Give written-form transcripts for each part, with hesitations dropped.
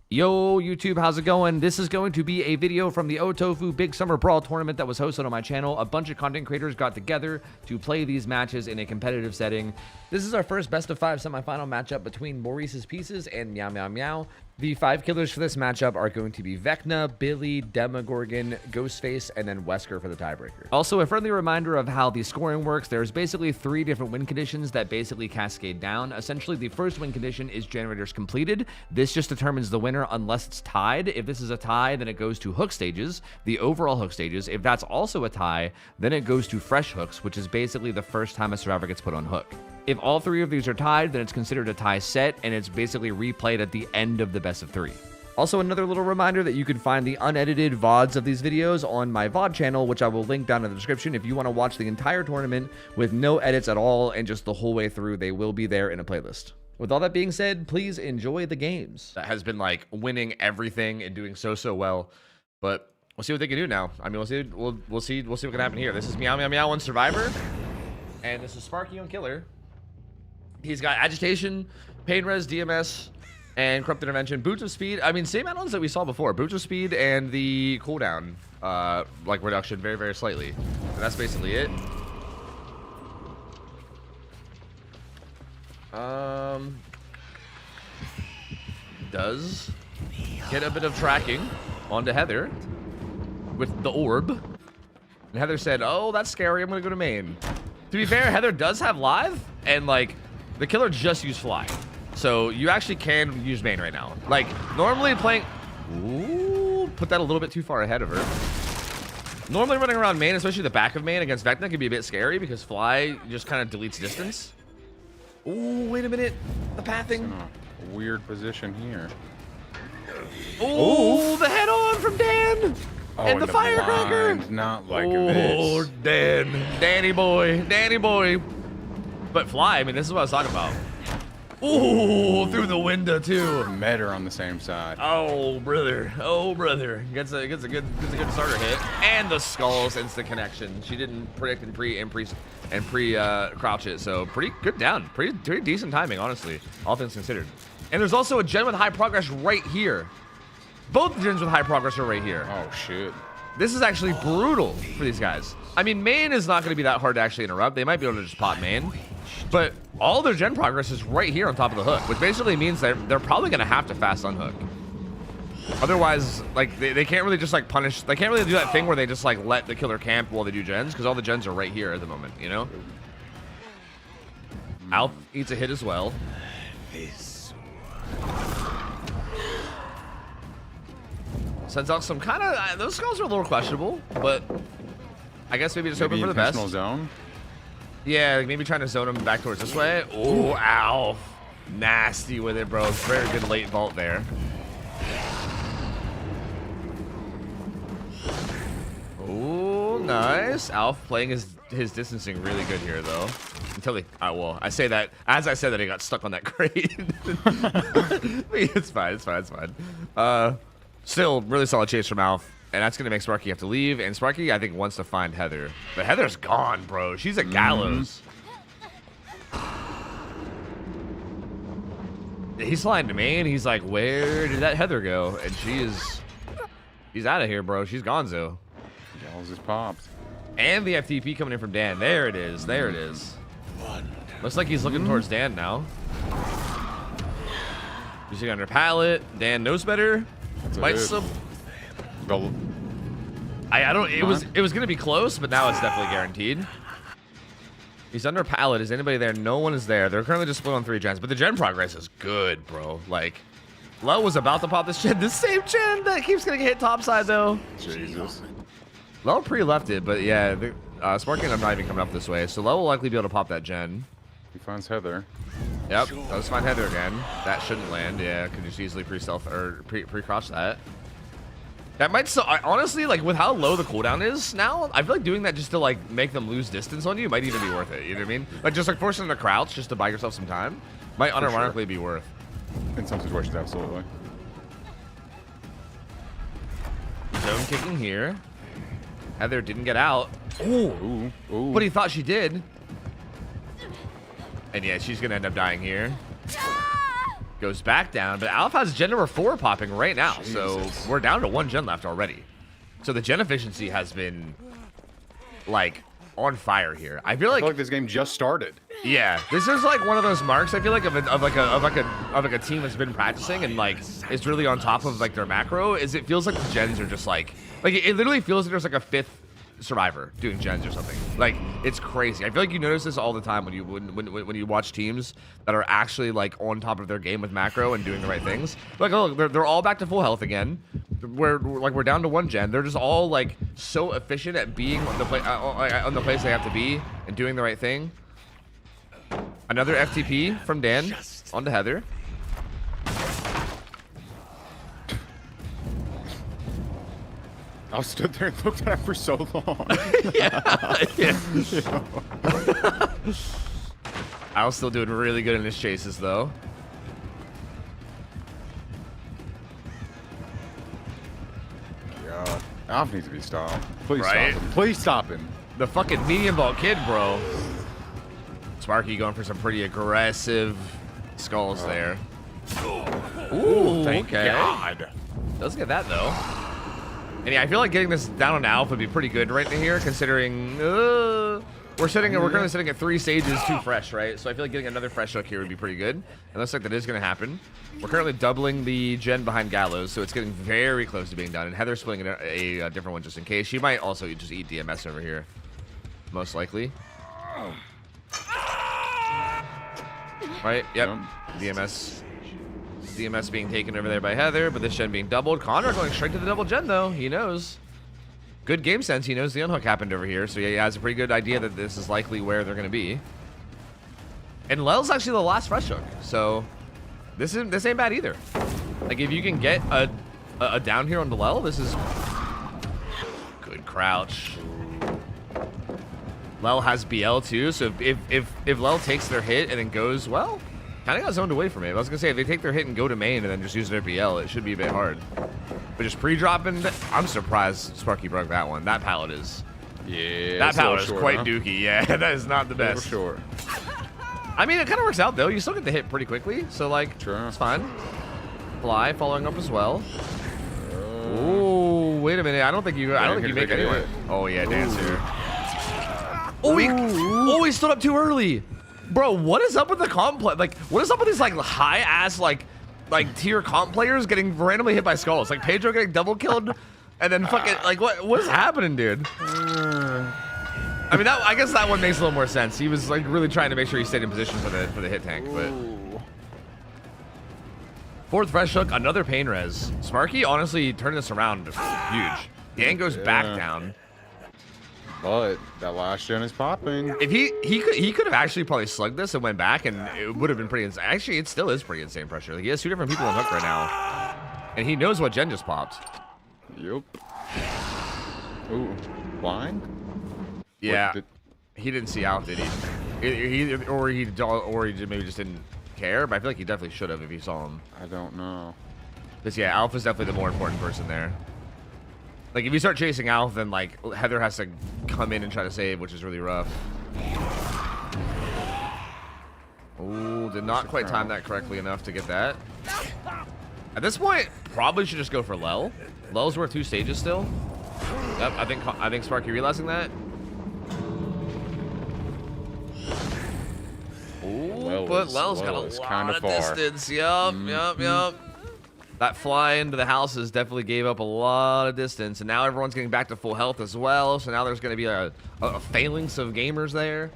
Yo, YouTube, how's it going? This is going to be a video from the OhTofu Big Summer Brawl tournament that was hosted on my channel. A bunch of content creators got together to play these matches in a competitive setting. This is our first best of 5 semifinal matchup between Maurices Pieces and Meowmeowmeow. The 5 killers for this matchup are going to be Vecna, Billy, Demogorgon, Ghostface, and then Wesker for the tiebreaker. Also, a friendly reminder of how the scoring works. There's basically 3 different win conditions that basically cascade down. Essentially, the first win condition is generators completed. This just determines the winner unless it's tied. If this is a tie, then it goes to hook stages, the overall hook stages. If that's also a tie, then it goes to fresh hooks, which is basically the first time a survivor gets put on hook. If all 3 of these are tied, then it's considered a tie set, and it's basically replayed at the end of the best of 3. Also, another little reminder that you can find the unedited VODs of these videos on my VOD channel, which I will link down in the description. If you want to watch the entire tournament with no edits at all and just the whole way through, they will be there in a playlist. With all that being said, please enjoy the games. That has been like winning everything and doing so well, but we'll see what they can do now. I mean, we'll see what can happen here. This is Meowmeowmeow on Survivor, and this is Sparky on Killer. He's got Agitation, Pain Res, DMS, and Corrupt Intervention. Boots of Speed. I mean, same add-ons that we saw before. Boots of Speed and the cooldown, like reduction very slightly. And that's basically it. Does get a bit of tracking onto Heather with the orb. And Heather said, oh, that's scary. I'm going to go to main. To be fair, Heather does have live, and like, the killer just used fly. So you actually can use main right now. Like, normally playing... Ooh, put that a little bit too far ahead of her. Normally running around main, especially the back of main against Vecna, can be a bit scary because fly just kind of deletes distance. Ooh, wait a minute. The pathing. In a weird position here. Ooh, the head-on from Dan. Oh, and the firecracker. Blind, not like this. Oh, Dan. Danny boy. But fly, I mean, this is what I was talking about. Ooh, through the window too. Met her on the same side. Oh, brother. Gets a good starter hit. And the skulls instant connection. She didn't predict and pre crouch it, so pretty good down. Pretty decent timing, honestly, all things considered. And there's also a gen with high progress right here. Both gens with high progress are right here. Oh shit. This is actually brutal for these guys. I mean, main is not going to be that hard to actually interrupt. They might be able to just pop main. But all their gen progress is right here on top of the hook, which basically means they're probably going to have to fast unhook. Otherwise, like, they can't really just, like, punish. They can't really do that thing where they just, like, let the killer camp while they do gens, because all the gens are right here at the moment, you know? Alf eats a hit as well. Sends out some kind of... those skulls are a little questionable, but I guess maybe just hoping for the best. Zone? Yeah, like maybe trying to zone him back towards this way. Oh, Alf. Nasty with it, bro. Very good late vault there. Oh, nice. Alf playing his distancing really good here, though. Until they... well, I say that... As I said that, he got stuck on that crate. It's fine. Still, really solid chase from Alf. And that's going to make Sparky have to leave. And Sparky, I think, wants to find Heather. But Heather's gone, bro. She's at Gallows. He's flying to main. He's like, where did that Heather go? And she's out of here, bro. She's gonzo. Gallows is popped. And the FTP coming in from Dan. There it is. Looks like he's looking towards Dan now. Using under pallet. Dan knows better. Might sub... I don't... It was gonna be close, but now it's definitely guaranteed. He's under pallet. Is anybody there? No one is there. They're currently just split on 3 gens, but the gen progress is good, bro. Like, Low was about to pop this gen. The same gen that keeps gonna get hit topside, though. Jesus. Low pre-left it, but yeah, Sparky and I'm not even coming up this way, so Low will likely be able to pop that gen. He finds Heather. Yep, let's find Heather again. That shouldn't land. Yeah, could just easily pre-stealth or pre-crouch that. That might still, honestly, like, with how low the cooldown is now, I feel like doing that just to, like, make them lose distance on you might even be worth it. You know what I mean? Like, just, like, forcing them to crouch just to buy yourself some time might unironically be worth. In some situations, absolutely. Zone kicking here. Heather didn't get out. Ooh. But he thought she did. And yeah, she's going to end up dying here. Goes back down, but Alf has gen number 4 popping right now. Jesus. So we're down to 1 gen left already. So the gen efficiency has been like on fire here. I feel like this game just started. yeah, this is like one of those marks. I feel like of a team that's been practicing and like is really on top of like their macro. Is it feels like the gens are just like it literally feels like there's like a 5th survivor doing gens or something. Like it's crazy. I feel like you notice this all the time when you watch teams that are actually like on top of their game with macro and doing the right things. Like oh, they're all back to full health again. We're down to 1 gen. They're just all like so efficient at being on the place they have to be and doing the right thing. Another FTP from Dan onto Heather. I stood there and looked at it for so long. yeah. Al's still doing really good in his chases though. God, Alf needs to be stopped. Please Right? stop him. Please stop him. The fucking medium ball kid, bro. Sparky going for some pretty aggressive skulls there. Ooh, Thank okay. God. Does get that though. And yeah, I feel like getting this down on Alpha would be pretty good right here, considering we're currently sitting at 3 stages, 2 fresh, right? So I feel like getting another fresh hook here would be pretty good. It looks like that is going to happen. We're currently doubling the gen behind Gallows, so it's getting very close to being done. And Heather's splitting a different one just in case. She might also just eat DMS over here, most likely. Right? Yep. DMS being taken over there by Heather, but this gen being doubled. Connor going straight to the double gen though. He knows. Good game sense. He knows the unhook happened over here, so yeah, he has a pretty good idea that this is likely where they're going to be. And Lel's actually the last fresh hook, so this ain't bad either. Like if you can get a down here on the Lel, this is good crouch. Lel has BL too, so if Lel takes their hit and then goes, well, kind of got zoned away from it. I was gonna say if they take their hit and go to main and then just use their BL, it should be a bit hard. But just pre-dropping, I'm surprised Sparky broke that one. That pallet is, Yeah. that pallet is quite dookie. Yeah, that is not the best. For sure. I mean, it kind of works out though. You still get the hit pretty quickly, so like, True. it's fine. Fly following up as well. Ooh, wait a minute. I don't think you make it anyway. Oh yeah, Dan's here. Oh, he stood up too early. Bro, what is up with the comp play? Like, what is up with these like high ass like tier comp players getting randomly hit by skulls? Like Pedro getting double killed, and then fucking like what is happening, dude? I mean, I guess that one makes a little more sense. He was like really trying to make sure he stayed in position for the hit tank, but. 4th fresh hook, another pain res. Sparky honestly turned this around huge. Dan goes back down. But that last gen is popping. If he could have actually probably slugged this and went back, and it would have been pretty insane. Actually, it still is pretty insane pressure. Like, he has 2 different people on hook right now, and he knows what gen just popped. Yup. Ooh, blind? Yeah, What, he didn't see out, did he? Or he maybe just didn't care. But I feel like he definitely should have if he saw him. I don't know. Because yeah, Alpha's definitely the more important person there. Like, if you start chasing Alf, then, like, Heather has to come in and try to save, which is really rough. Ooh, did not quite time that correctly enough to get that. At this point, probably should just go for Lel. Lel's worth 2 stages still. Yep, I think Sparky realizing that. Ooh, but Lel's got a lot of distance. Yup, yup. That fly into the houses definitely gave up a lot of distance, and now everyone's getting back to full health as well. So now there's going to be a phalanx of gamers there.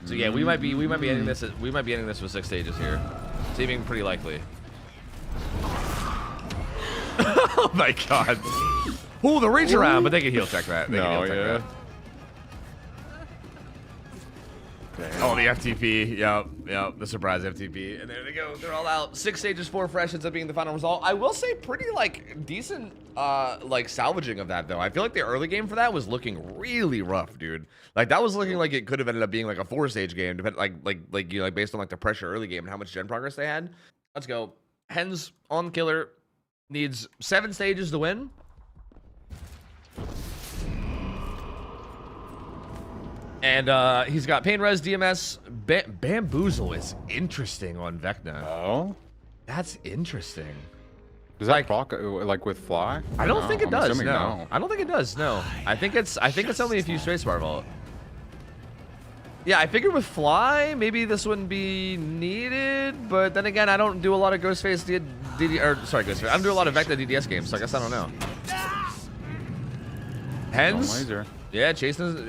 So yeah, we might be ending this with 6 stages here, seeming pretty likely. Oh my god! Ooh, the reach around, but they can heal check that. They can heal check that. Oh, the FTP. Yep. The surprise FTP. And there they go. They're all out. 6 stages, 4 fresh ends up being the final result. I will say pretty, like, decent, like, salvaging of that, though. I feel like the early game for that was looking really rough, dude. Like, that was looking like it could have ended up being, like, a 4-stage game, you know, based on, like, the pressure early game and how much gen progress they had. Let's go. Hens on killer. Needs 7 stages to win. And he's got Pain Res, DMS, Bamboozle is interesting on Vecna. Oh? That's interesting. Does that proc like with fly? I don't think it does. No. No, I don't think it does. No, I think it's only if you spacebar vault. Yeah, I figured with fly, maybe this wouldn't be needed, but then again, I don't do a lot of Ghostface Ghostface. I don't do a lot of Vecna DDS games, so I guess I don't know. Hens? Laser. Yeah, chasing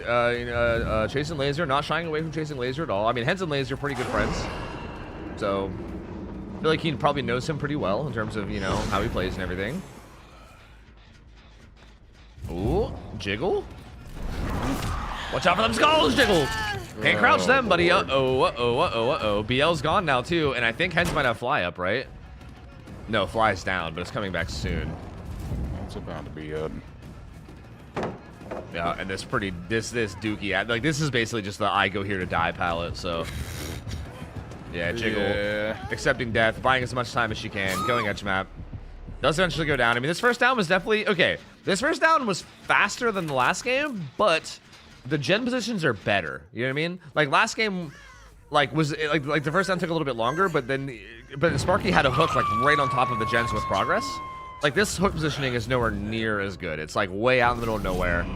Laser, not shying away from chasing Laser at all. I mean, Hens and Laser are pretty good friends, so I feel like he probably knows him pretty well in terms of, you know, how he plays and everything. Ooh, Jiggle. Watch out for them skulls, Jiggle. Can't crouch them, buddy. Uh-oh. BL's gone now, too. And I think Hens might have fly up, right? No, fly's down, but it's coming back soon. It's about to be up. Yeah, and this Dookie, like, this is basically just the I go here to die palette, so. Yeah, Jiggle. Yeah. Accepting death, buying as much time as she can, going edge map. Does eventually go down. I mean, this first down was definitely, okay, this first down was faster than the last game, but the gen positions are better. You know what I mean? Like last game, like was like the first down took a little bit longer, but Sparky had a hook like right on top of the gens with progress. Like this hook positioning is nowhere near as good. It's like way out in the middle of nowhere,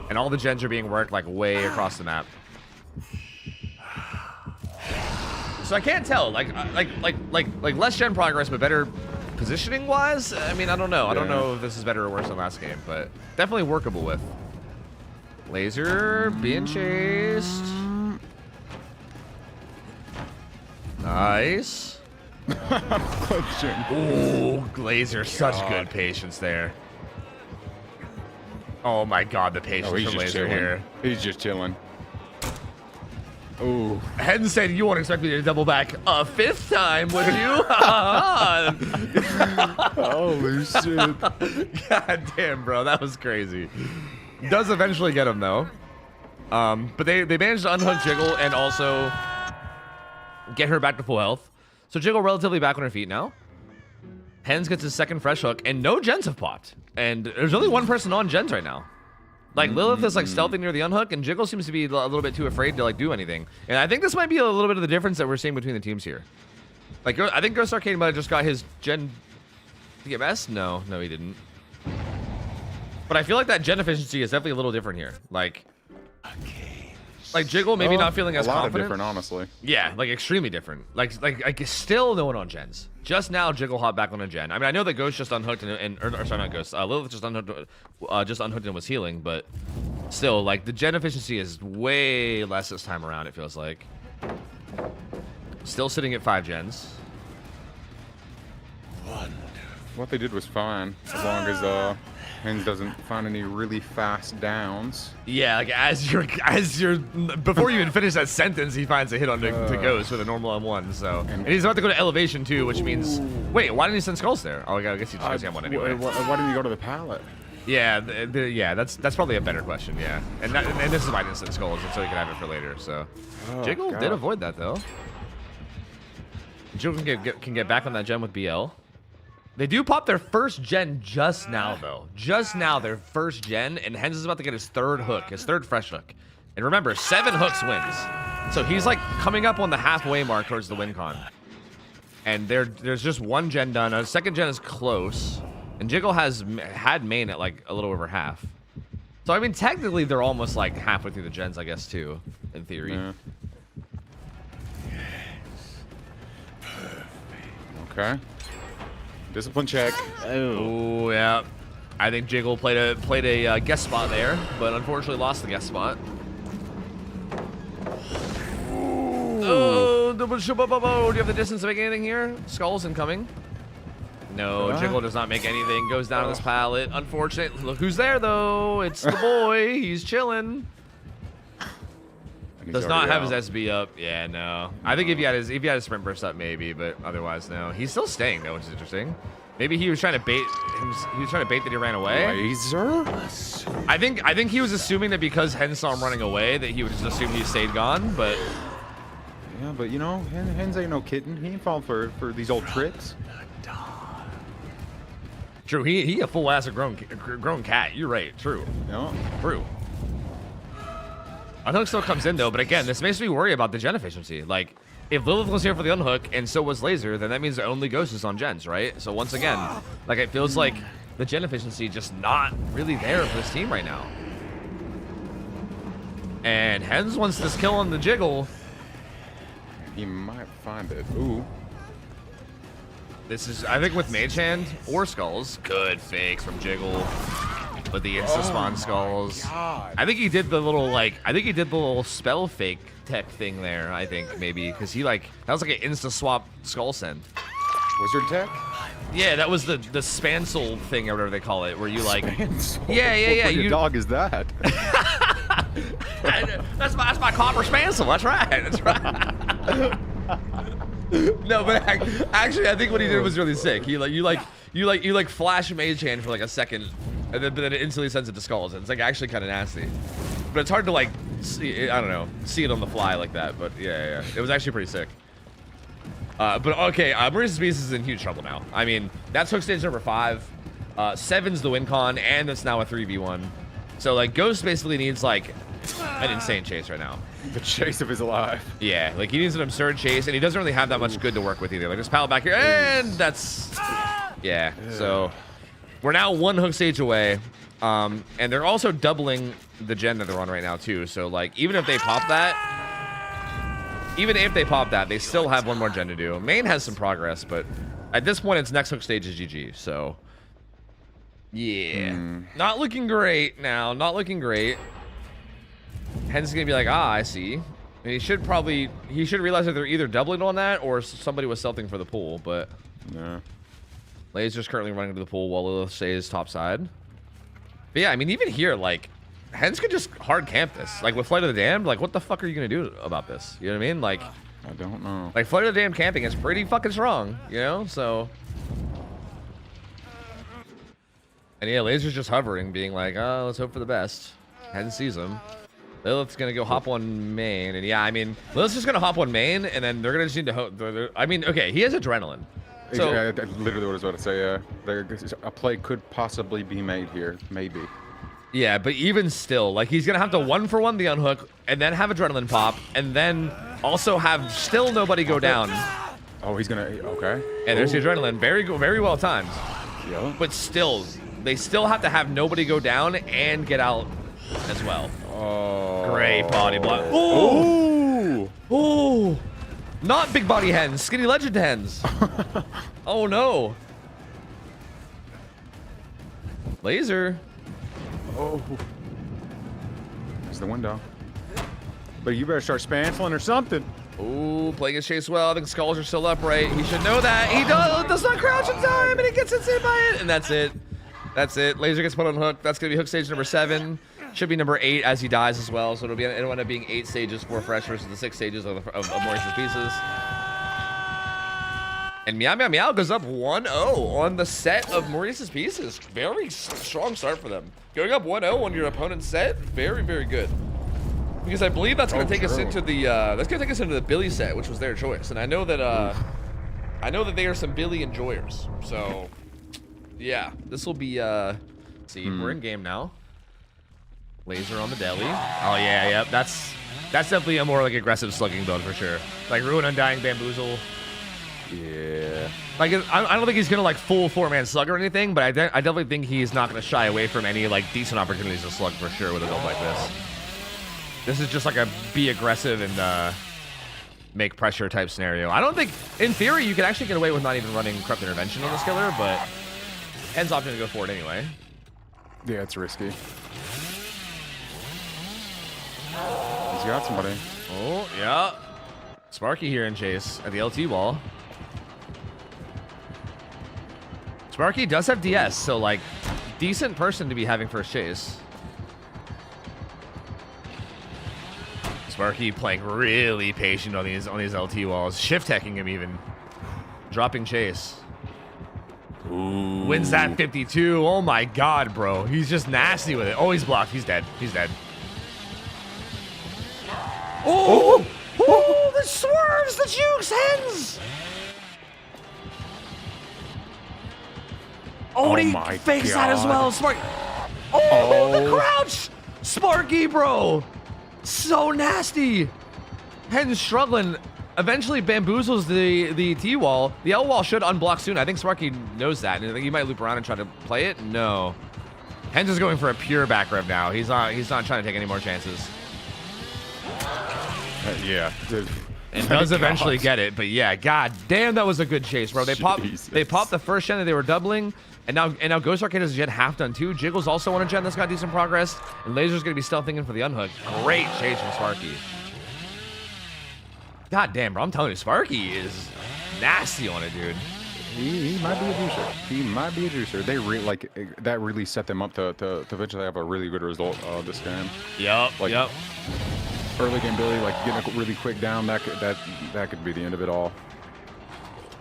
and all the gens are being worked like way across the map. So I can't tell. Like less gen progress, but better positioning wise. I mean, I don't know. I don't know if this is better or worse than last game, but definitely workable with. Laser being chased. Nice. Ooh, Laser, such good patience there. Oh my god, the patience from Laser here. He's just chilling. Ooh. Hedden said you won't expect me to double back a fifth time, would you? Holy shit. God damn, bro, that was crazy. Does eventually get him though. But they managed to unhook Jiggle and also get her back to full health. So Jiggle relatively back on her feet now. Hens gets his second fresh hook, and no gens have popped. And there's only one person on gens right now. Like Lilith is like stealthy near the unhook, and Jiggle seems to be a little bit too afraid to like do anything. And I think this might be a little bit of the difference that we're seeing between the teams here. Like I think Ghost Arcade might have just got his gen DMS. No, he didn't. But I feel like that gen efficiency is definitely a little different here. Like Jiggle maybe not feeling as confident. A lot different, honestly. Yeah, like extremely different. Like still no one on gens. Just now Jiggle hopped back on a gen. I mean, I know that Ghost just unhooked or sorry, not Ghost. Lilith just unhooked and was healing, but still, like the gen efficiency is way less this time around. It feels like. Still sitting at 5 gens. What they did was fine, as long as Hens doesn't find any really fast downs. Yeah, like as you're before you even finish that sentence, he finds a hit on to Ghost with a normal M1. So and he's about to go to elevation too, which means wait, why didn't he send skulls there? Oh, I guess he chose M1 anyway. Why didn't he go to the pallet? Yeah, that's probably a better question. Yeah, and this is why I didn't send skulls, so he could have it for later. So Jiggle did avoid that though. Jiggle can get back on that gem with BL. They do pop their first gen just now, though. Just now, their first gen, and Hens is about to get his third hook, his third fresh hook. And remember, 7 hooks wins. So he's like coming up on the halfway mark towards the win con. And there's just 1 gen done. A second gen is close. And Jiggle had main at like a little over half. So I mean, technically, they're almost like halfway through the gens, I guess, too, in theory. Yeah. Okay. Discipline check. Oh yeah, I think Jiggle played a guest spot there, but unfortunately lost the guest spot. Oh, do you have the distance to make anything here? Skulls incoming. No, Jiggle does not make anything. Goes down on this pallet. Unfortunate. Look who's there though. It's the boy. He's chilling. Does not have his SB up. Yeah, no. I think if he had his sprint burst up, maybe, but otherwise, no. He's still staying though, which is interesting. Maybe he was trying to bait. He was trying to bait that he ran away. Laser? I think he was assuming that because Hens saw him running away, that he would just assume he stayed gone. But yeah, but you know, Hens ain't no kitten. He ain't falling for these old tricks. True. He a full ass grown cat. You're right. True. No. True. Unhook still comes in though, but again, this makes me worry about the gen efficiency. Like, if Lilith was here for the unhook and so was Laser, then that means only Ghost is on gens, right? So once again, like it feels like the gen efficiency just not really there for this team right now. And Hens wants this kill on the jiggle. He might find it. Ooh. This is, I think, with Mage Hand or Skulls. Good fakes from Jiggle with the insta spawn Skulls. God. I think he did the little little spell fake tech thing there. I think maybe because he that was like an insta swap Skull send. Wizard tech? Yeah, that was the spancel thing or whatever they call it, where you like. Spancel? Yeah. What kind of dog is that? that's my copper spancel. That's right. No, but actually, I think what he did was really sick. You flash Mage Hand for like a second, and then it instantly sends it to Skulls, and it's like actually kind of nasty. But it's hard to see, I don't know, see it on the fly like that. But yeah, it was actually pretty sick. But okay, Maurices Pieces is in huge trouble now. I mean, that's hook stage number 5. 7's the win con, and it's now a 3v1. So like Ghost basically needs like an insane chase right now. The chase of his life. Yeah, like he needs an absurd chase, and he doesn't really have that much good to work with either. Like, just pallet back here, and that's... Yeah, so we're now 1 hook stage away, and they're also doubling the gen that they're on right now, too. So, like, even if they pop that, they still have 1 more gen to do. Main has some progress, but at this point, its next hook stage is GG, so... Yeah. Not looking great now, not looking great. Hens is gonna be like, I see. And he should realize that they're either doubling on that or somebody was selling for the pool, but yeah. Laser's currently running to the pool while Lilith stays top side. But yeah, I mean, even here, like, Hens could just hard camp this. Like, with Flight of the Damned, like, what the fuck are you gonna do about this? You know what I mean? Like, I don't know. Like, Flight of the Damned camping is pretty fucking strong, you know? So. And yeah, Laser's just hovering, being like, oh, let's hope for the best. Hens sees him. Lilith's gonna go hop on main, and yeah, I mean, Lilith's just gonna hop on main, and then they're gonna just need to hope. I mean, okay, he has adrenaline. So yeah, literally what I was about to say. A play could possibly be made here, maybe. Yeah, but even still, like, he's gonna have to 1-for-1 the unhook, and then have adrenaline pop, and then also have still nobody go down. Oh, he's gonna. Okay. And there's the adrenaline, very well timed. Yeah. But still, they still have to have nobody go down and get out as well. Oh. Great body block. Ooh. Ooh. Not big body Hens, skinny legend Hens. Oh no. Laser. Oh. There's the window. But you better start spancling or something. Ooh, playing his chase well. I think Skulls are still upright. He should know that. He does not crouch in time, and he gets hit by it. And that's it. That's it. Laser gets put on hook. That's going to be hook stage number 7. Should be number 8 as he dies as well. So it'll end up being 8 stages for Fresh versus the 6 stages of Maurices Pieces. And Meow goes up 1-0 on the set of Maurices Pieces. Very strong start for them. Going up 1-0 on your opponent's set, very good. Because I believe that's going to take us into the Billy set, which was their choice. And I know that they are some Billy enjoyers. So yeah, this will be see, we're in game now. Laser on the deli. Oh yeah, yep. That's definitely a more like aggressive slugging build for sure. Like Ruin, Undying, Bamboozle. Yeah. Like I don't think he's gonna like full 4-man slug or anything, but I definitely think he's not gonna shy away from any like decent opportunities to slug for sure with a build like this. This is just like a be aggressive and make pressure type scenario. I don't think, in theory, you can actually get away with not even running Corrupt Intervention on this killer, but Hens opting to go for it anyway. Yeah, it's risky. He's got somebody. Oh, yeah. Sparky here in chase at the LT wall. Sparky does have DS, so like decent person to be having first chase. Sparky playing really patient on these LT walls, shift teching him even, dropping chase. Ooh. Wins that 52. Oh my god, bro, he's just nasty with it. Oh, he's blocked. He's dead. He's dead. Oh, oh, the swerves, the jukes, Hens. Oh, he fakes that as well. Sparky. Oh, the crouch. Sparky, bro. So nasty. Hens struggling. eventually bamboozles the T wall. The L wall should unblock soon. I think Sparky knows that, and I think he might loop around and try to play it. No, Hens is going for a pure back rev now. He's not trying to take any more chances. Yeah. And does eventually get it, but yeah, god damn, that was a good chase, bro. They popped the first gen that they were doubling, and now Ghost Arcade has a gen half done too. Jiggle's also on a gen that's got decent progress, and Laser's gonna be stealthing in for the unhook. Great chase from Sparky. God damn, bro, I'm telling you, Sparky is nasty on it, dude. He might be a juicer. He might be a juicer. They that really set them up to eventually have a really good result this game. Yep. Early game Billy, like getting a really quick down, that could be the end of it all.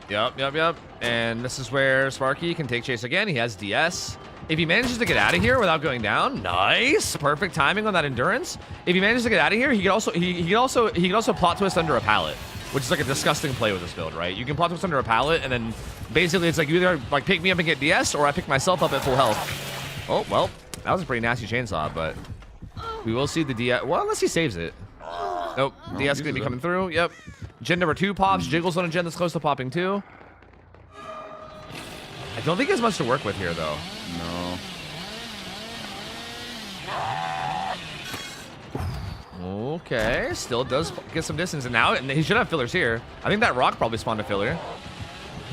Yep. And this is where Sparky can take chase again. He has DS. If he manages to get out of here without going down, nice, perfect timing on that endurance. If he manages to get out of here, he could also plot twist under a pallet, which is like a disgusting play with this build, right? You can plot twist under a pallet, and then basically it's like you either like pick me up and get DS, or I pick myself up at full health. Oh well, that was a pretty nasty chainsaw, but we will see the DS. Well, unless he saves it. Nope, DS gonna be coming through. Yep. Gen number 2 pops. Jiggles on a gen that's close to popping too. I don't think he has much to work with here, though. No. Okay, still does get some distance, and he should have fillers here. I think that rock probably spawned a filler.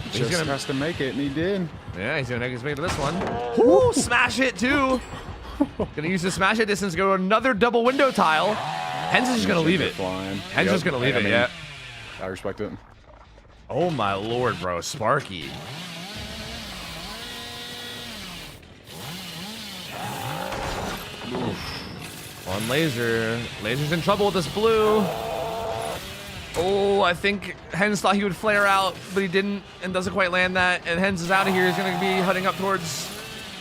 He's gonna has to make it, and he did. Yeah, he's gonna make his way to this one. Ooh, smash it too. Gonna use the smash it distance, go to another double window tile. Hens is just gonna leave it. Hens is gonna leave it, yeah. I respect it. Oh my lord, bro, Sparky. Oof. On Laser. Laser's in trouble with this blue. Oh, I think Hens thought he would flare out, but he didn't, and doesn't quite land that. And Hens is out of here. He's gonna be heading up towards.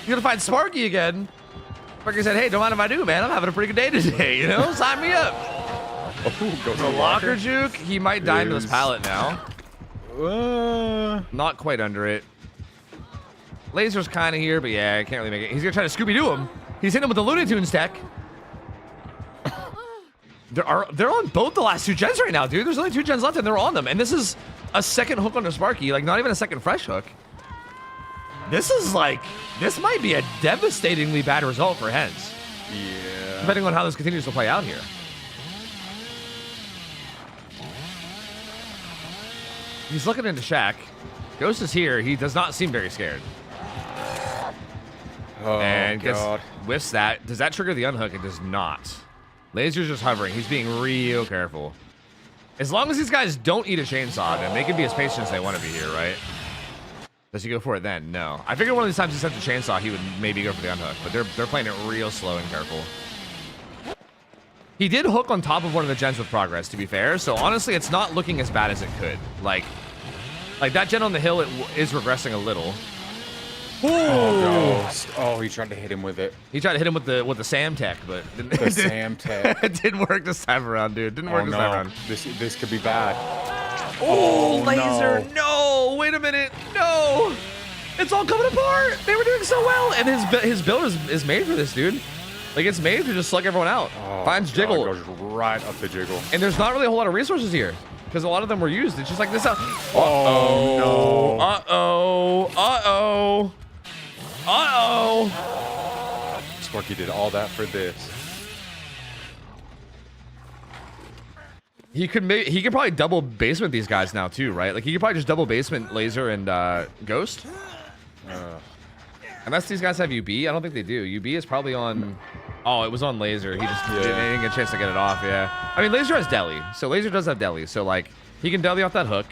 He's gonna find Sparky again. Sparky said, "Hey, don't mind if I do, man. I'm having a pretty good day today. You know, sign me up." Go the locker juke. He might die into this pallet now. Not quite under it. Laser's kind of here, but yeah, I can't really make it. He's gonna try to Scooby-Doo him. He's hitting him with the Looney Tunes tech. They're on both the last 2 gens right now, dude. There's only 2 gens left, and they're on them. And this is a second hook on the Sparky, like not even a second fresh hook. This might be a devastatingly bad result for Hens. Yeah. Depending on how this continues to play out here. He's looking into Shaq. Ghost is here. He does not seem very scared. Oh, and God. Whiffs that. Does that trigger the unhook? It does not. Laser's just hovering. He's being real careful. As long as these guys don't eat a chainsaw, then they can be as patient as they want to be here, right? Does he go for it then? No. I figured one of these times he sent the chainsaw, he would maybe go for the unhook, but they're playing it real slow and careful. He did hook on top of one of the gens with progress, to be fair, so honestly, it's not looking as bad as it could. Like that gen on the hill, it is regressing a little. Ooh. Oh, he tried to hit him with it. He tried to hit him with the Sam tech, but the Sam tech. It didn't work this time around, dude. Didn't work this time around. This could be bad. Oh, Laser! No. Wait a minute! No! It's all coming apart. They were doing so well, and his build is made for this, dude. Like it's made to just slug everyone out. Oh, Finds Jiggle. God, goes right up the Jiggle. And there's not really a whole lot of resources here because a lot of them were used. It's just like this. Oh no! Sparky did all that for this. He could probably double basement these guys now too, right? Like he could probably just double basement Laser and Ghost. Unless these guys have UB, I don't think they do. UB is probably on. Oh, it was on Laser. He just didn't get a chance to get it off. Yeah. I mean, Laser has deli, so Laser does have deli. So like he can deli off that hook.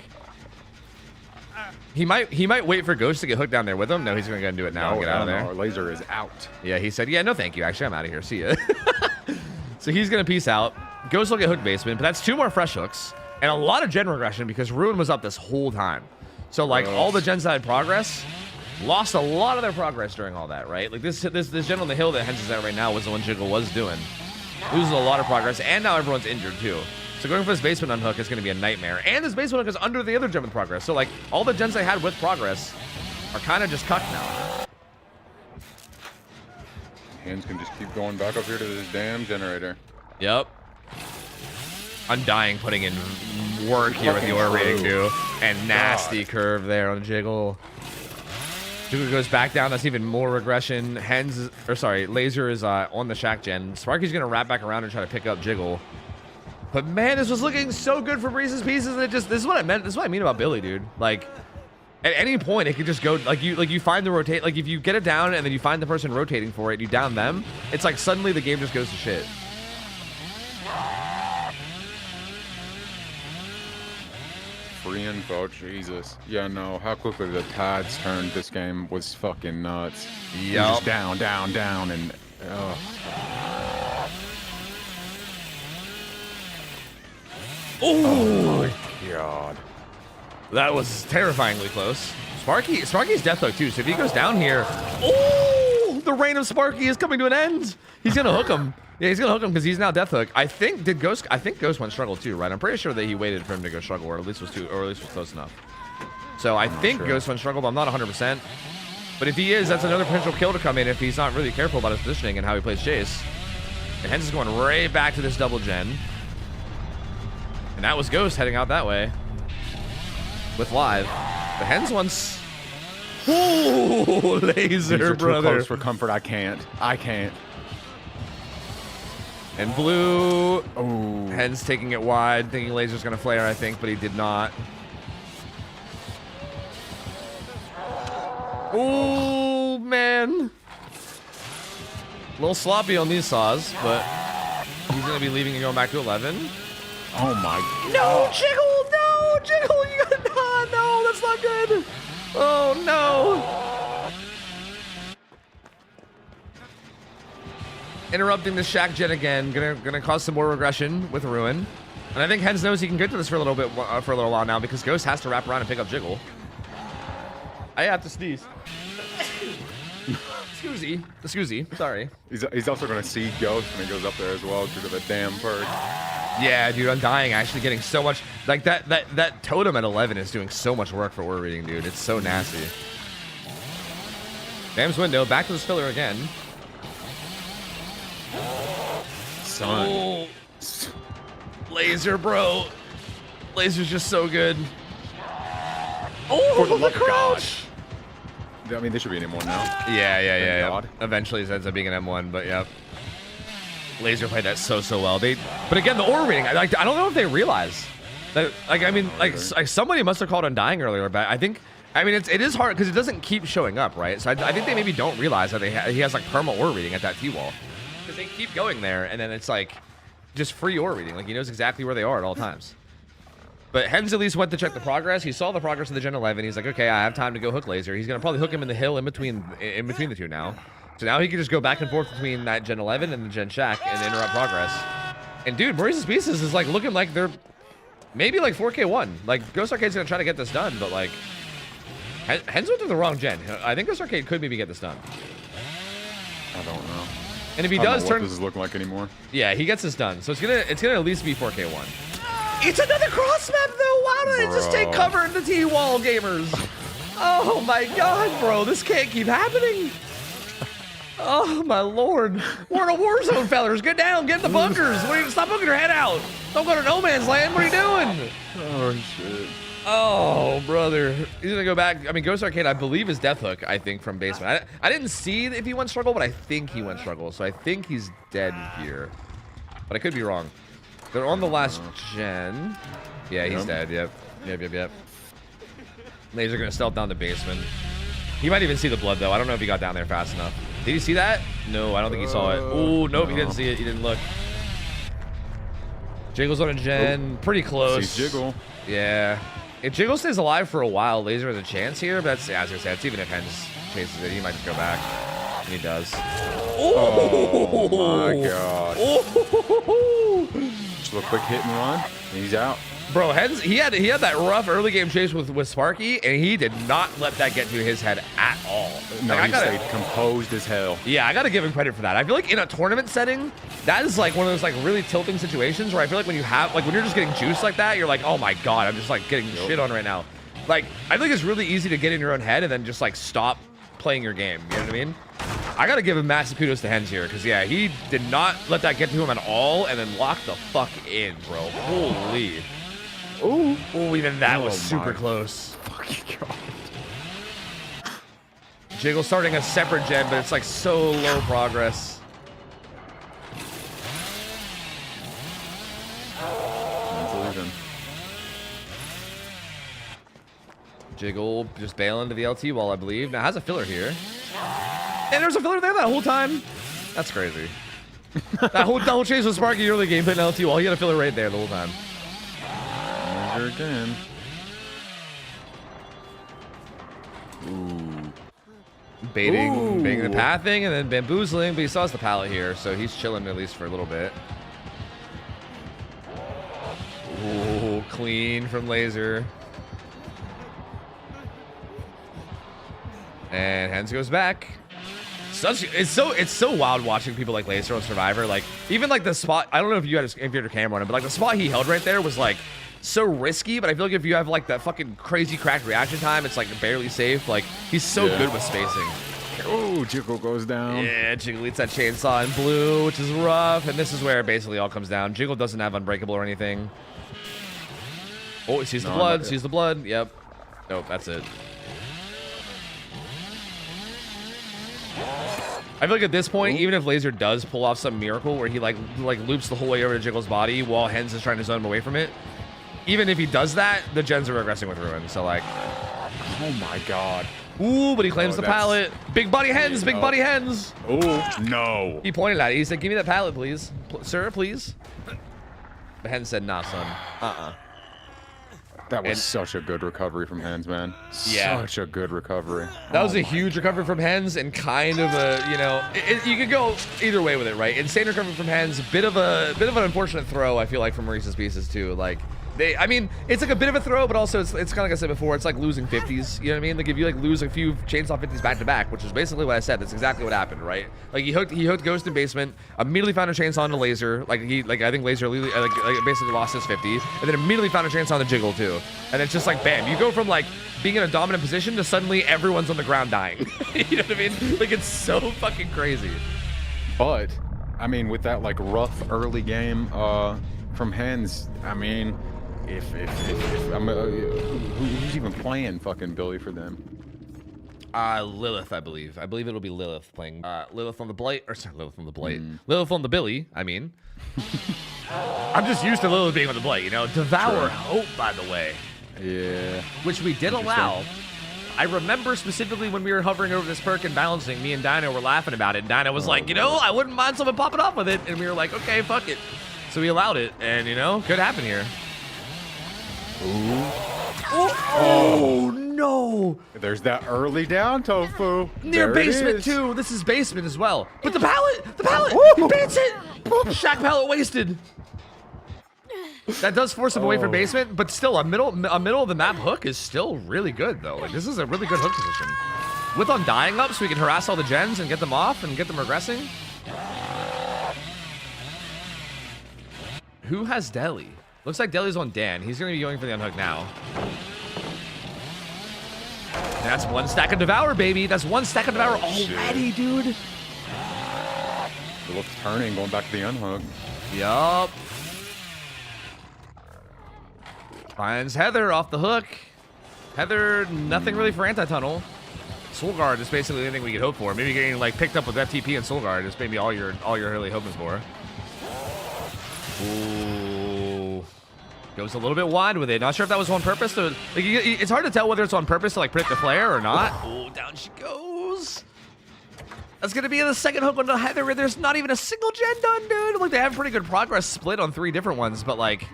He might wait for Ghost to get hooked down there with him. No, he's gonna go and do it now and get out of there. No, Laser is out. Yeah, he said, yeah, no thank you. Actually, I'm out of here. See ya. So he's gonna peace out. Ghost will get hook basement, but that's 2 more fresh hooks and a lot of gen regression because Ruin was up this whole time. So like all the gens that had progress lost a lot of their progress during all that, right? Like this gen on the hill that Hens is at right now was the one Jiggle was doing. Loses a lot of progress, and now everyone's injured too. So going for this basement unhook is going to be a nightmare. And this basement hook is under the other gen with progress. So like all the gens they had with progress are kind of just cucked now. Hens can just keep going back up here to this damn generator. Yep. Undying putting in some work here with the aura rating, too. And nasty curve there on Jiggle. Jiggle goes back down. That's even more regression. Laser is on the Shack gen. Sparky's going to wrap back around and try to pick up Jiggle. But man, this was looking so good for Maurices Pieces. And this is what I meant. This is what I mean about Billy, dude. Like, at any point, it could just go, like you find the rotate, like if you get it down and then you find the person rotating for it, you down them, it's like suddenly the game just goes to shit. Free info, Jesus. Yeah, no, how quickly the tides turned this game was fucking nuts. Yep. Just down, down, down, and oh my god. That was terrifyingly close. Sparky's death hook too, so if he goes down here, oh, the reign of Sparky is coming to an end. He's gonna hook him. Yeah, he's gonna hook him because he's now death hook. I think Ghost went struggle too, right? I'm pretty sure that he waited for him to go struggle, or at least was close enough. So I think Ghost went struggle, but I'm not 100%. But if he is, that's another potential kill to come in if he's not really careful about his positioning and how he plays chase. And Hens is going right back to this double gen. And that was Ghost heading out that way with live. The Hens once. Ooh, laser, brother. Too close for comfort. I can't. And blue. Oh. Hens taking it wide, thinking laser's gonna flare, I think, but he did not. Oh man. A little sloppy on these saws, but he's gonna be leaving and going back to 11. Oh my god. No, Jiggle! No, Jiggle! You gotta no, that's not good. Oh no. Interrupting the Shack gen again, gonna cause some more regression with Ruin. And I think Hens knows he can get to this for a little while now because Ghost has to wrap around and pick up Jiggle. I have to sneeze. Excusey, sorry. He's also gonna see Ghost when he goes up there as well due to the damn perk. Yeah, dude, Undying actually getting so much, like that totem at 11 is doing so much work for aura reading, dude. It's so nasty. Dam's window, back to the filler again. Son. Oh, laser, bro. Laser's just so good. Oh, the crouch. I mean, this should be an M1 now. Yeah. Eventually it ends up being an M1, but yeah. Laser played that so well. But again, the aura reading, I don't know if they realize that. Like, I mean, like somebody must have called Undying earlier, but I mean, it is hard because it doesn't keep showing up, right? So I think they maybe don't realize that he has like perma aura reading at that T-wall because they keep going there, and then it's like just free aura reading. Like he knows exactly where they are at all times. But Hens at least went to check the progress. He saw the progress of the Gen 11. He's like, okay, I have time to go hook laser. He's gonna probably hook him in the hill in between the two now. So now he can just go back and forth between that Gen 11 and the Gen Shack and interrupt progress. And dude, Maurices Pieces is like looking like they're maybe like 4K1. Like Ghost Arcade's gonna try to get this done, but like Hens went to the wrong gen. I think Ghost Arcade could maybe get this done. I don't know. And if he I don't does know turn, what this is looking like anymore. Yeah, he gets this done. So it's gonna at least be 4K1. It's another cross map though. Why don't they just take cover in the T-wall, gamers? Oh my god, bro, this can't keep happening. Oh my lord. We're in a war zone, fellas. Get down, get in the bunkers. Stop poking your head out. Don't go to no man's land. What are you doing? Oh shit. Oh, brother. He's gonna go back. I mean, Ghost Arcade, I believe, is Death Hook, I think, from basement. I didn't see if he went struggle, but I think he went struggle. So I think he's dead here. But I could be wrong. They're on the last gen. Yeah, he's dead. Yep. Laser gonna stealth down the basement. He might even see the blood, though. I don't know if he got down there fast enough. Did he see that? No, I don't think he saw it. Oh, nope, he didn't see it. He didn't look. Jiggle's on a gen. Pretty close. See Jiggle. Yeah. If Jiggle stays alive for a while, Laser has a chance here, but that's, as I said, it's even if Hens chases it, he might just go back. And he does. Oh my god. Just a little quick hit and run, and he's out. Bro, Hens, he had that rough early game chase with Sparky, and he did not let that get to his head at all. No, like, he stayed composed as hell. Yeah, I gotta give him credit for that. I feel like in a tournament setting, that is like one of those like really tilting situations where I feel like when you have when you're just getting juiced like that, you're like, oh my god, I'm just like getting shit on right now. Like, I think it's really easy to get in your own head and then just like stop playing your game. You know what I mean? I gotta give him massive kudos to Hens here, because yeah, he did not let that get to him at all and then locked the fuck in, bro. Holy. Ooh. Oh, even that was Oh super my close. Fucking God. Jiggle starting a separate gen, but it's like so low progress. Jiggle just bail into the LT wall, I believe. Now has a filler here. And there's a filler there that whole time. That's crazy. that whole chase with Sparky early game putting LT wall. He had a filler right there the whole time. Measure again. Ooh. Baiting the pathing and then bamboozling, but he still has the pallet here, so he's chilling at least for a little bit. Ooh, clean from Laser. And Hens goes back. It's so wild watching people like Laser on Survivor. Like even like the spot, I don't know if you had a camera on him, but like the spot he held right there was like so risky. But I feel like if you have like that fucking crazy cracked reaction time, it's like barely safe. Like he's so good with spacing. Oh, Jiggle goes down. Yeah, Jiggle eats that chainsaw in blue, which is rough. And this is where it basically all comes down. Jiggle doesn't have Unbreakable or anything. Oh, he sees the blood. Sees the blood. Yep. Nope, that's it. I feel like at this point, even if Laser does pull off some miracle where he like loops the whole way over to Jiggle's body while Hens is trying to zone him away from it, even if he does that, the gens are regressing with Ruin. So like, oh my God. Ooh, but he claims the pallet. Big body Hens, big body Hens. Oh no. He pointed at it. He said, "Give me that pallet, please, sir, please." But Hens said, "Nah, son. That was such a good recovery from Hens, man. Yeah. Such a good recovery. That was a huge recovery from Hens and kind of a, you know, you could go either way with it, right? Insane recovery from Hens, bit of an unfortunate throw, I feel like, from Maurice's Pieces too. Like I mean, it's like a bit of a throw, but also it's kind of like I said before, it's like losing 50s. You know what I mean? Like if you like lose a few chainsaw 50s back to back, which is basically what I said. That's exactly what happened, right? Like he hooked Ghost in basement, immediately found a chainsaw on the Laser. Like I think Laser basically lost his 50, and then immediately found a chainsaw on the Jiggle too. And it's just like bam, you go from like being in a dominant position to suddenly everyone's on the ground dying. You know what I mean? Like it's so fucking crazy. But I mean, with that like rough early game from Hens, I mean. If I'm who's even playing fucking Billy for them? Lilith, I believe. I believe it'll be Lilith playing Lilith on the Blight, or sorry, Lilith on the Blight. Lilith on the Billy, I mean. I'm just used to Lilith being on the Blight, you know. Devour Hope, by the way. Yeah. Which we did allow. I remember specifically when we were hovering over this perk and balancing, me and Dino were laughing about it. And Dino was like, you know, I wouldn't mind someone popping off with it. And we were like, okay, fuck it. So we allowed it, and you know, could happen here. Oh no! There's that early down, Tofu. Near basement too. This is basement as well. But the pallet, he beats it. Shack pallet wasted. That does force him away from basement, but still a middle of the map hook is still really good though. Like this is a really good hook position. With Undying up, so we can harass all the gens and get them off and get them regressing. Who has Deli? Looks like Deli's on Dan. He's going to be going for the unhook now. And that's one stack of Devour, baby. That's one stack of Devour already, dude. It looks turning, going back to the unhook. Yup. Finds Heather off the hook. Heather, nothing really for anti-tunnel. Soul Guard is basically anything we could hope for. Maybe getting like picked up with FTP and Soul Guard is maybe all you're really hoping for. Ooh. Goes a little bit wide with it. Not sure if that was on purpose. Like, it's hard to tell whether it's on purpose to like predict the flare or not. Oh, down she goes. That's going to be the second hook on the Heather where there's not even a single gen done, dude. Like, they have pretty good progress split on 3 different ones, but like,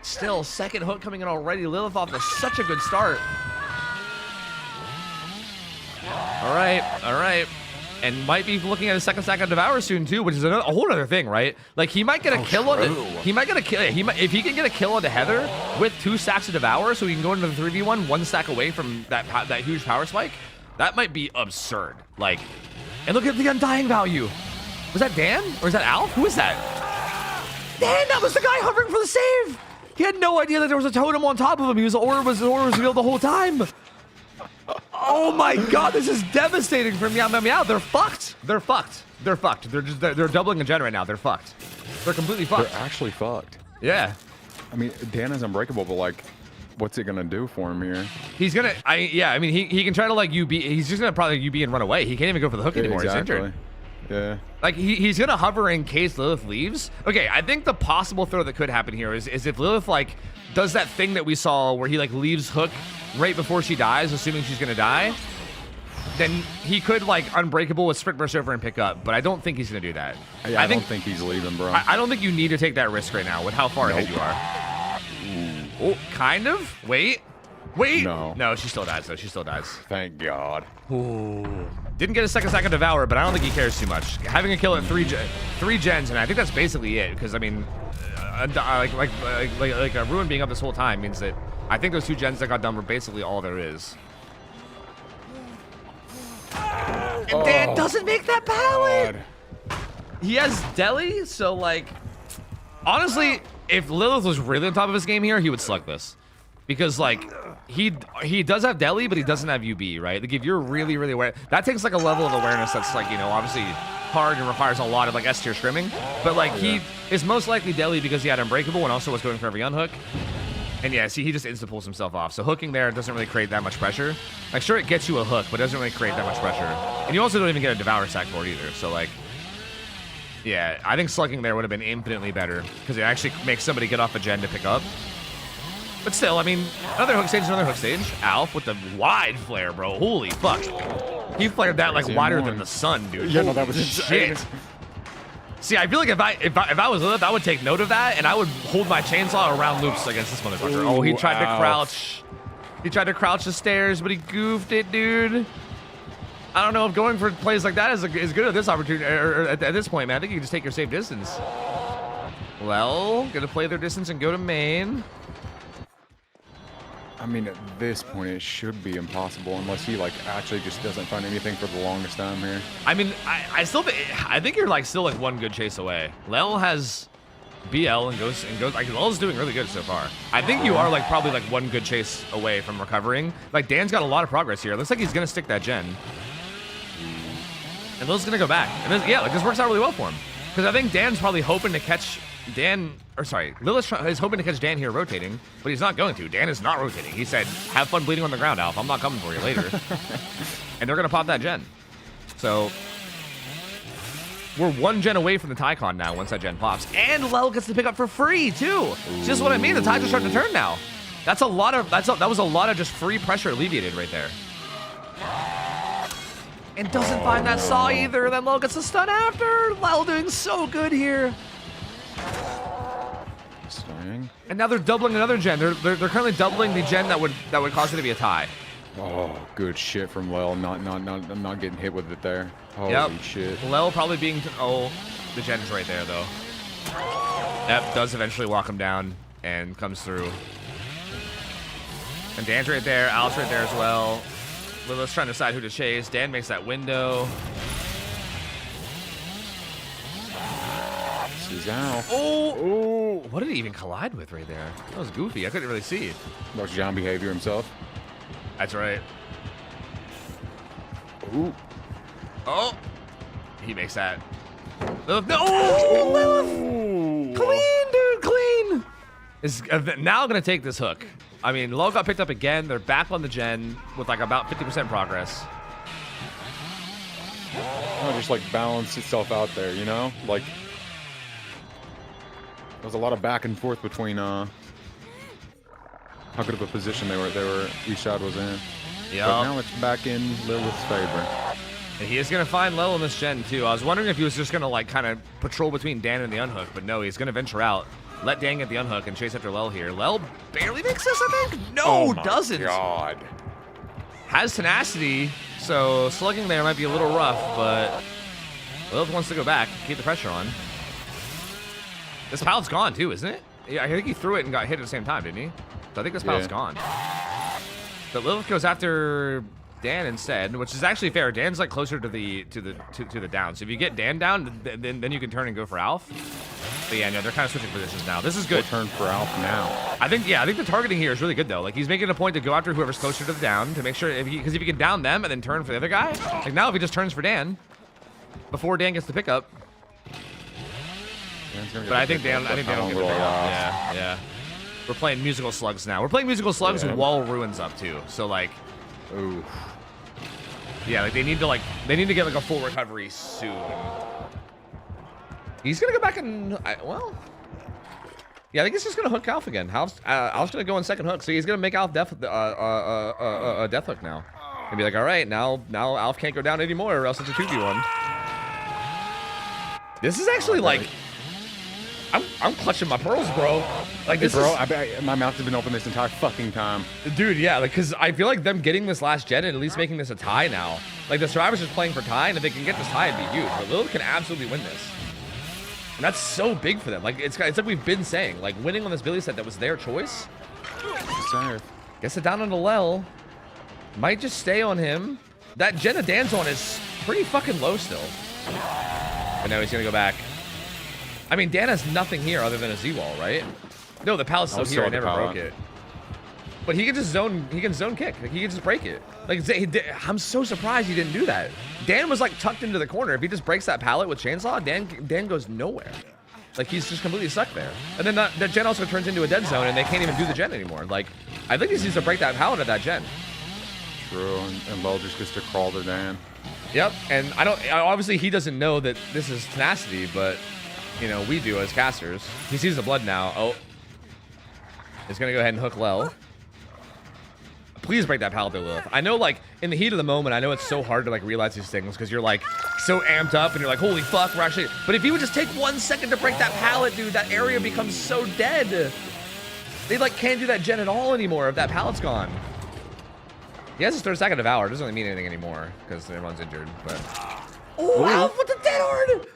still, second hook coming in already. Lilith off to such a good start. All right. And might be looking at a second stack of Devour soon too, which is a whole other thing, right? Like he might get a kill on it. He might get a kill. If he can get a kill on the Heather with 2 stacks of Devour, so he can go into the 3v1, 1 stack away from that huge power spike. That might be absurd. Like, and look at the Undying value. Was that Dan or is that Alf? Who is that? Dan, that was the guy hovering for the save. He had no idea that there was a totem on top of him. The aura was revealed the whole time. Oh my god, this is devastating for Meow. They're fucked. They're doubling a gen right now. They're fucked. They're completely fucked. They're actually fucked. Yeah. I mean, Dan is unbreakable, but like, what's it gonna do for him here? He's gonna, yeah, I mean, he can try to like UB. He's just gonna probably UB and run away. He can't even go for the hook anymore. Exactly. He's injured. Yeah. Like he's gonna hover in case Lilith leaves. Okay, I think the possible throw that could happen here is if Lilith like does that thing that we saw where he like leaves hook right before she dies, assuming she's gonna die. Then he could like unbreakable with sprint burst over and pick up, but I don't think he's gonna do that. Yeah, I don't think he's leaving, bro. I don't think you need to take that risk right now with how far ahead you are. Oh, kind of. Wait. No, she still dies though. She still dies. Thank God. Ooh. Didn't get a second devour, but I don't think he cares too much. Having a kill at three gens, and I think that's basically it. Because I mean, like a ruin being up this whole time means that I think those 2 gens that got done were basically all there is. And Dan doesn't make that pallet. He has Deli, so like, honestly, if Lilith was really on top of his game here, he would slug this, because like he does have Deli, but he doesn't have UB, right? Like if you're really aware, that takes like a level of awareness that's like, you know, obviously hard and requires a lot of like S tier scrimming, but like he is most likely Deli because he had Unbreakable and also was going for every unhook. And yeah, see, he just insta pulls himself off. So hooking there doesn't really create that much pressure. Like, sure, it gets you a hook, but it doesn't really create that much pressure. And you also don't even get a Devour stack for it either. So, like, yeah, I think slugging there would have been infinitely better because it actually makes somebody get off a gen to pick up. But still, I mean, another hook stage is another hook stage. Alf with the wide flare, bro. Holy fuck. He flared that, like, wider than the sun, dude. Yeah, no, that was shit. See, I feel like if I was Lilith, I would take note of that, and I would hold my chainsaw around loops against this motherfucker. Oh, he tried to crouch. He tried to crouch the stairs, but he goofed it, dude. I don't know if going for plays like that is good at this opportunity, or at this point, man. I think you can just take your safe distance. Well, gonna play their distance and go to main. I mean, at this point, it should be impossible unless he like actually just doesn't find anything for the longest time here. I mean, I think you're like still like one good chase away. Lel has BL and goes like Lel's doing really good so far. I think you are like probably like one good chase away from recovering. Like Dan's got a lot of progress here. It looks like he's gonna stick that gen, and Lel's gonna go back. And this, yeah, like this works out really well for him because I think Dan's probably hoping to catch Dan. Or sorry, Lilith is hoping to catch Dan here rotating, but he's not going to. Dan is not rotating. He said, have fun bleeding on the ground, Alf. I'm not coming for you later. And they're going to pop that gen. So we're 1 gen away from the Tycon now once that gen pops. And Lel gets to pick up for free, too. It's just what I mean. The tides are starting to turn now. That's a lot of, that was a lot of just free pressure alleviated right there. And doesn't find that saw either. Then Lel gets a stun after. Lel doing so good here. And now they're doubling another gen. They're currently doubling the gen that would cause it to be a tie. Oh, good shit from Lel. Not getting hit with it there. Holy shit. Lel probably being the gen's right there though. Yep, does eventually walk him down and comes through. And Dan's right there. Al's right there as well. Lilith's trying to decide who to chase. Dan makes that window. He's out. Oh! What did he even collide with right there? That was goofy. I couldn't really see it. That's John behavior himself. That's right. Ooh. Oh! He makes that. Lilith, no! Oh, Lilith! Clean, dude, clean! Is now gonna take this hook. I mean, Lil got picked up again. They're back on the gen with like about 50% progress. Oh, just like balance itself out there, you know? Like, there was a lot of back and forth between how good of a position they were each side was in. Yeah. But now it's back in Lilith's favor. And he is gonna find Lel in this gen too. I was wondering if he was just gonna like kind of patrol between Dan and the unhook, but no, he's gonna venture out, let Dan get the unhook, and chase after Lel here. Lel barely makes this, I think. No, doesn't. God. Has tenacity, so slugging there might be a little rough, but Lilith wants to go back, keep the pressure on. This pallet's gone too, isn't it? Yeah, I think he threw it and got hit at the same time, didn't he? So I think this pallet's gone. But Lilith goes after Dan instead, which is actually fair. Dan's like closer to the down. So if you get Dan down, then you can turn and go for Alf. But yeah, no, they're kind of switching positions now. This is good. Turn for Alf now. I think the targeting here is really good though. Like he's making a point to go after whoever's closer to the down to make sure because if you can down them and then turn for the other guy, like now if he just turns for Dan before Dan gets the pickup. But I think Dan will get the pickup. Yeah. We're playing musical slugs now. We're playing musical slugs with wall ruins up too. So like, ooh, yeah, like they need to get like a full recovery soon. He's gonna go back and well, yeah, I think he's just gonna hook Alf again. Alf's gonna go on second hook, so he's gonna make Alf death hook now. And be like, all right, now Alf can't go down anymore, or else it's a 2v1. This is actually like. I'm clutching my pearls, bro. Like this, bro. My mouth has been open this entire fucking time, dude. Yeah, like because I feel like them getting this last gen and at least making this a tie now. Like the survivors just playing for tie, and if they can get this tie, it'd be huge. But Lilith can absolutely win this, and that's so big for them. Like it's like we've been saying, like winning on this Billy set that was their choice. Gets it down on the Lel. Might just stay on him. That Jenna Dan's on is pretty fucking low still. But now he's gonna go back. I mean, Dan has nothing here other than a Z-wall, right? No, the pallet's still here. I never broke it. But he can just zone. He can zone kick. Like he can just break it. Like I'm so surprised he didn't do that. Dan was like tucked into the corner. If he just breaks that pallet with chainsaw, Dan goes nowhere. Like he's just completely stuck there. And then that gen also turns into a dead zone, and they can't even do the gen anymore. Like I think he needs to break that pallet at that gen. True, and Lel just gets to crawl to Dan. Yep, and obviously he doesn't know that this is tenacity, but. You know, we do as casters. He sees the blood now. Oh. He's going to go ahead and hook Lel. Please break that pallet there, Lilith. I know, like, in the heat of the moment, I know it's so hard to, like, realize these things because you're, like, so amped up and you're like, holy fuck, we're actually... But if you would just take 1 second to break that pallet, dude, that area becomes so dead. They, like, can't do that gen at all anymore if that pallet's gone. He has his third second Devour. It doesn't really mean anything anymore because everyone's injured, but... Oh, Alf with the dead hard!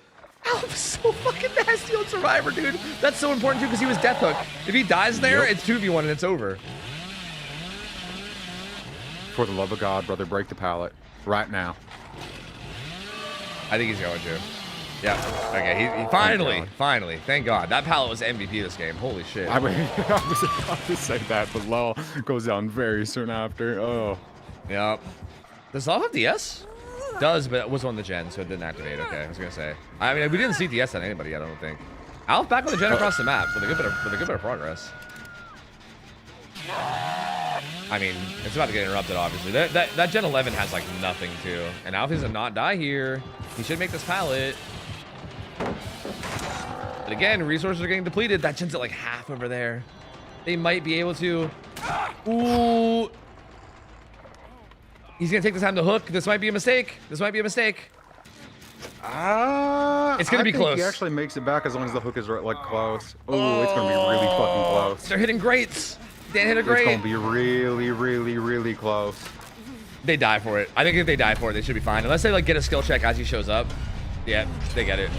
Alf's so fucking nasty on Survivor, dude. That's so important, too, because he was death hook. If he dies there, it's 2v1 and it's over. For the love of God, brother, break the pallet. Right now. I think he's going to. Yeah. Okay, he finally. Thank God. That pallet was MVP this game. Holy shit. I was about to say that, but Lel goes down very soon after. Oh. Yep. Does Lel have DS? Does, but it was on the gen, so it didn't activate. Okay, I was gonna say. I mean, we didn't see DS on anybody. I don't think. Alf back on the gen across the map with a good bit of progress. I mean, it's about to get interrupted. Obviously, that gen 11 has like nothing too, and Alf does not die here. He should make this pallet. But again, resources are getting depleted. That gen's at like half over there. They might be able to. Ooh. He's gonna take the time to hook. This might be a mistake. It's gonna be close. He actually makes it back as long as the hook is like close. Oh, it's gonna be really fucking close. They're hitting greats. Dan hit a great. It's gonna be really close. They die for it. I think if they die for it, they should be fine. Unless they like get a skill check as he shows up. Yeah, they get it.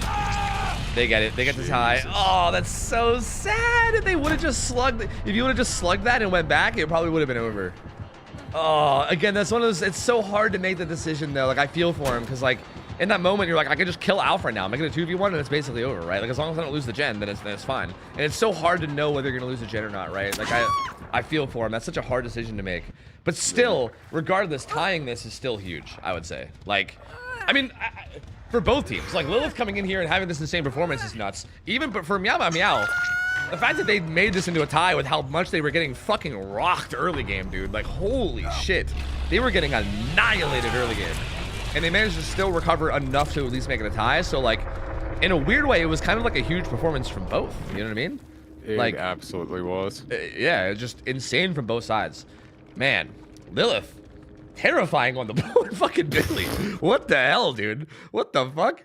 They get it. They get the tie. Oh, that's so sad. If they would have just slugged. If you would have just slugged that and went back, it probably would have been over. Oh, again, that's one of those. It's so hard to make the decision though. Like I feel for him because like in that moment you're like, I could just kill Alf right now, make it a 2v1, and it's basically over, right? Like as long as I don't lose the gen, then it's fine. And it's so hard to know whether you're gonna lose the gen or not, right? Like I feel for him. That's such a hard decision to make. But still, regardless, tying this is still huge. I would say. Like, I mean, for both teams, like Lilith coming in here and having this insane performance is nuts. Even but for Meow, the fact that they made this into a tie with how much they were getting fucking rocked early game, dude. Like, holy shit. They were getting annihilated early game. And they managed to still recover enough to at least make it a tie. So, like, in a weird way, it was kind of like a huge performance from both. You know what I mean? It absolutely was. Yeah, it's just insane from both sides. Man, Lilith, terrifying on the board. Fucking Billy. What the hell, dude? What the fuck?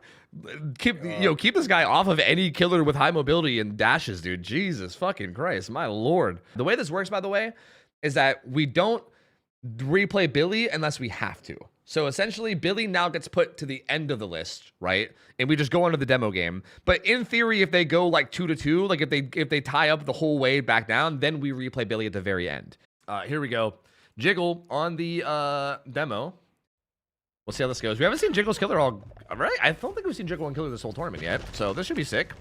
Keep this guy off of any killer with high mobility and dashes, dude. Jesus fucking Christ, my lord. The way this works, by the way, is that we don't replay Billy unless we have to. So essentially, Billy now gets put to the end of the list, right? And we just go on to the demo game. But in theory, if they go like 2-2, like if they tie up the whole way back down, then we replay Billy at the very end. Here we go. Jiggle on the demo. We'll see how this goes. We haven't seen Jiggle's killer all right. I don't think we've seen Jiggle and killer this whole tournament yet. So this should be sick.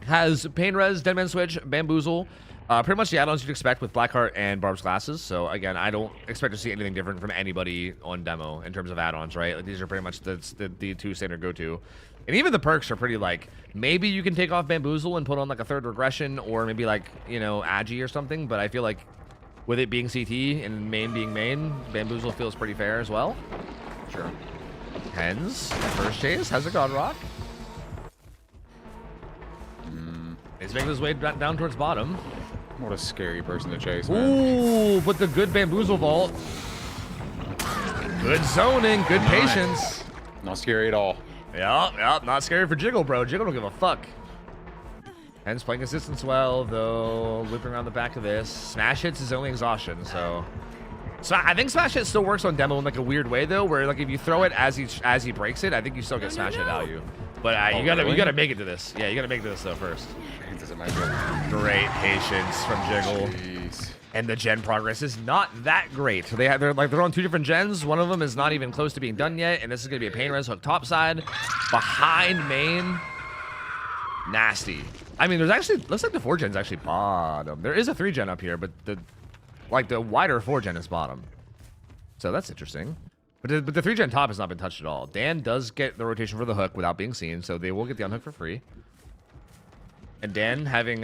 Has Pain Res, Deadman Switch, Bamboozle, Pretty much the add-ons you'd expect with Blackheart and Barb's glasses. So again, I don't expect to see anything different from anybody on demo in terms of add-ons, right? Like, these are pretty much the two standard go-to. And even the perks are pretty like, maybe you can take off Bamboozle and put on like a third regression, or maybe like, you know, Agi or something. But I feel like with it being CT and main being main, Bamboozle feels pretty fair as well. Sure. Hens, first chase, has a God Rock. He's making his way down towards bottom. What a scary person to chase, man. Ooh, but the good Bamboozle vault. Good zoning, good patience. Not scary at all. Yeah, not scary for Jiggle, bro. Jiggle don't give a fuck. Hens playing assistance well, though. Looping around the back of this. Smash hits his only exhaustion, so I think smash hit still works on demo in like a weird way though, where like if you throw it as he breaks it, I think you still get smash hit value. But you gotta make it to this. Yeah, you gotta make it to this though first. Great patience from Jiggle. Jeez. And the gen progress is not that great. They're on two different gens. One of them is not even close to being done yet, and this is gonna be a pain res hook top side, behind main. Nasty. I mean, there's actually looks like the 4 gen's actually bottom. There is a 3 gen up here, but the wider 4 gen is bottom. So that's interesting. But the 3 gen top has not been touched at all. Dan does get the rotation for the hook without being seen, so they will get the unhook for free. And Dan having